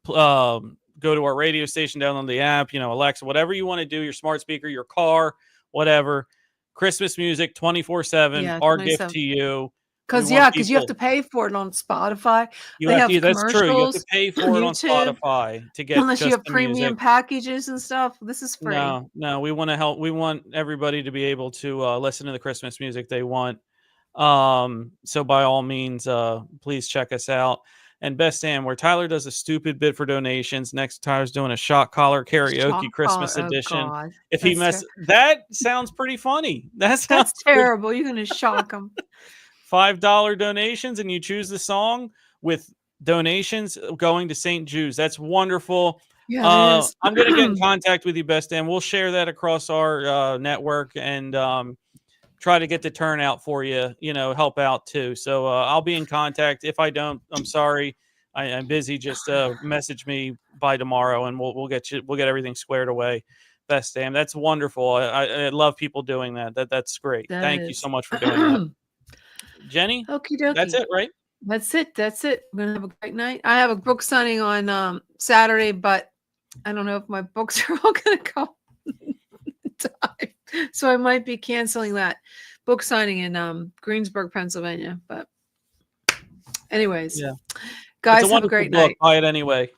Go to our radio station, download the app. Alexa, whatever you want to do. Your smart speaker, your car, whatever. Christmas music, 24/7. Our gift to you. Because you have to pay for it on Spotify. That's true. You have to pay for it on Spotify to get. Unless you have premium packages and stuff. This is free. No. We want to help. We want everybody to be able to listen to the Christmas music they want. So by all means, please check us out. And best damn, where Tyler does a stupid bid for donations. Next, Tyler's doing a shock collar karaoke Christmas edition. God. If he that sounds pretty funny. That's terrible. You're gonna shock him. $5 donations, and you choose the song with donations going to St. Jude's. That's wonderful. Yeah, I'm going to get in contact with you, Best Dan. We'll share that across our network and try to get the turnout for you, help out too. So I'll be in contact. If I don't, I'm sorry. I'm busy. Just message me by tomorrow and we'll get everything squared away. Best Dan. That's wonderful. I love people doing that. That's great. Thank you so much for doing that. Jenny, okie dokie. That's it, right? That's it. We're gonna have a great night. I have a book signing on Saturday, but I don't know if my books are all gonna come in time. So I might be canceling that book signing in Greensburg, Pennsylvania. But anyways, guys, have a great night. Buy it anyway.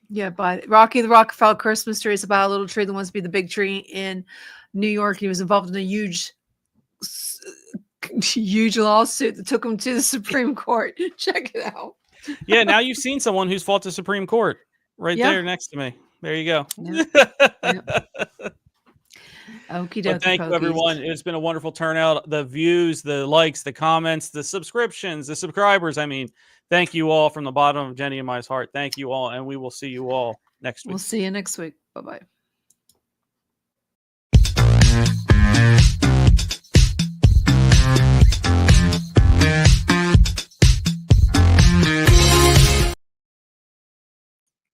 Yeah, buy it. Rocky the Rockefeller Christmas tree is about a little tree that wants to be the big tree in New York. He was involved in a huge lawsuit that took him to the Supreme Court. Check it out. Yeah, now you've seen someone who's fought the Supreme Court there next to me. There you go. Okie dokie. Thank you, everyone. It's been a wonderful turnout. The views, the likes, the comments, the subscriptions, the subscribers. I mean, thank you all from the bottom of Jenny and my heart. Thank you all, and we will see you all next week. We'll see you next week. Bye-bye.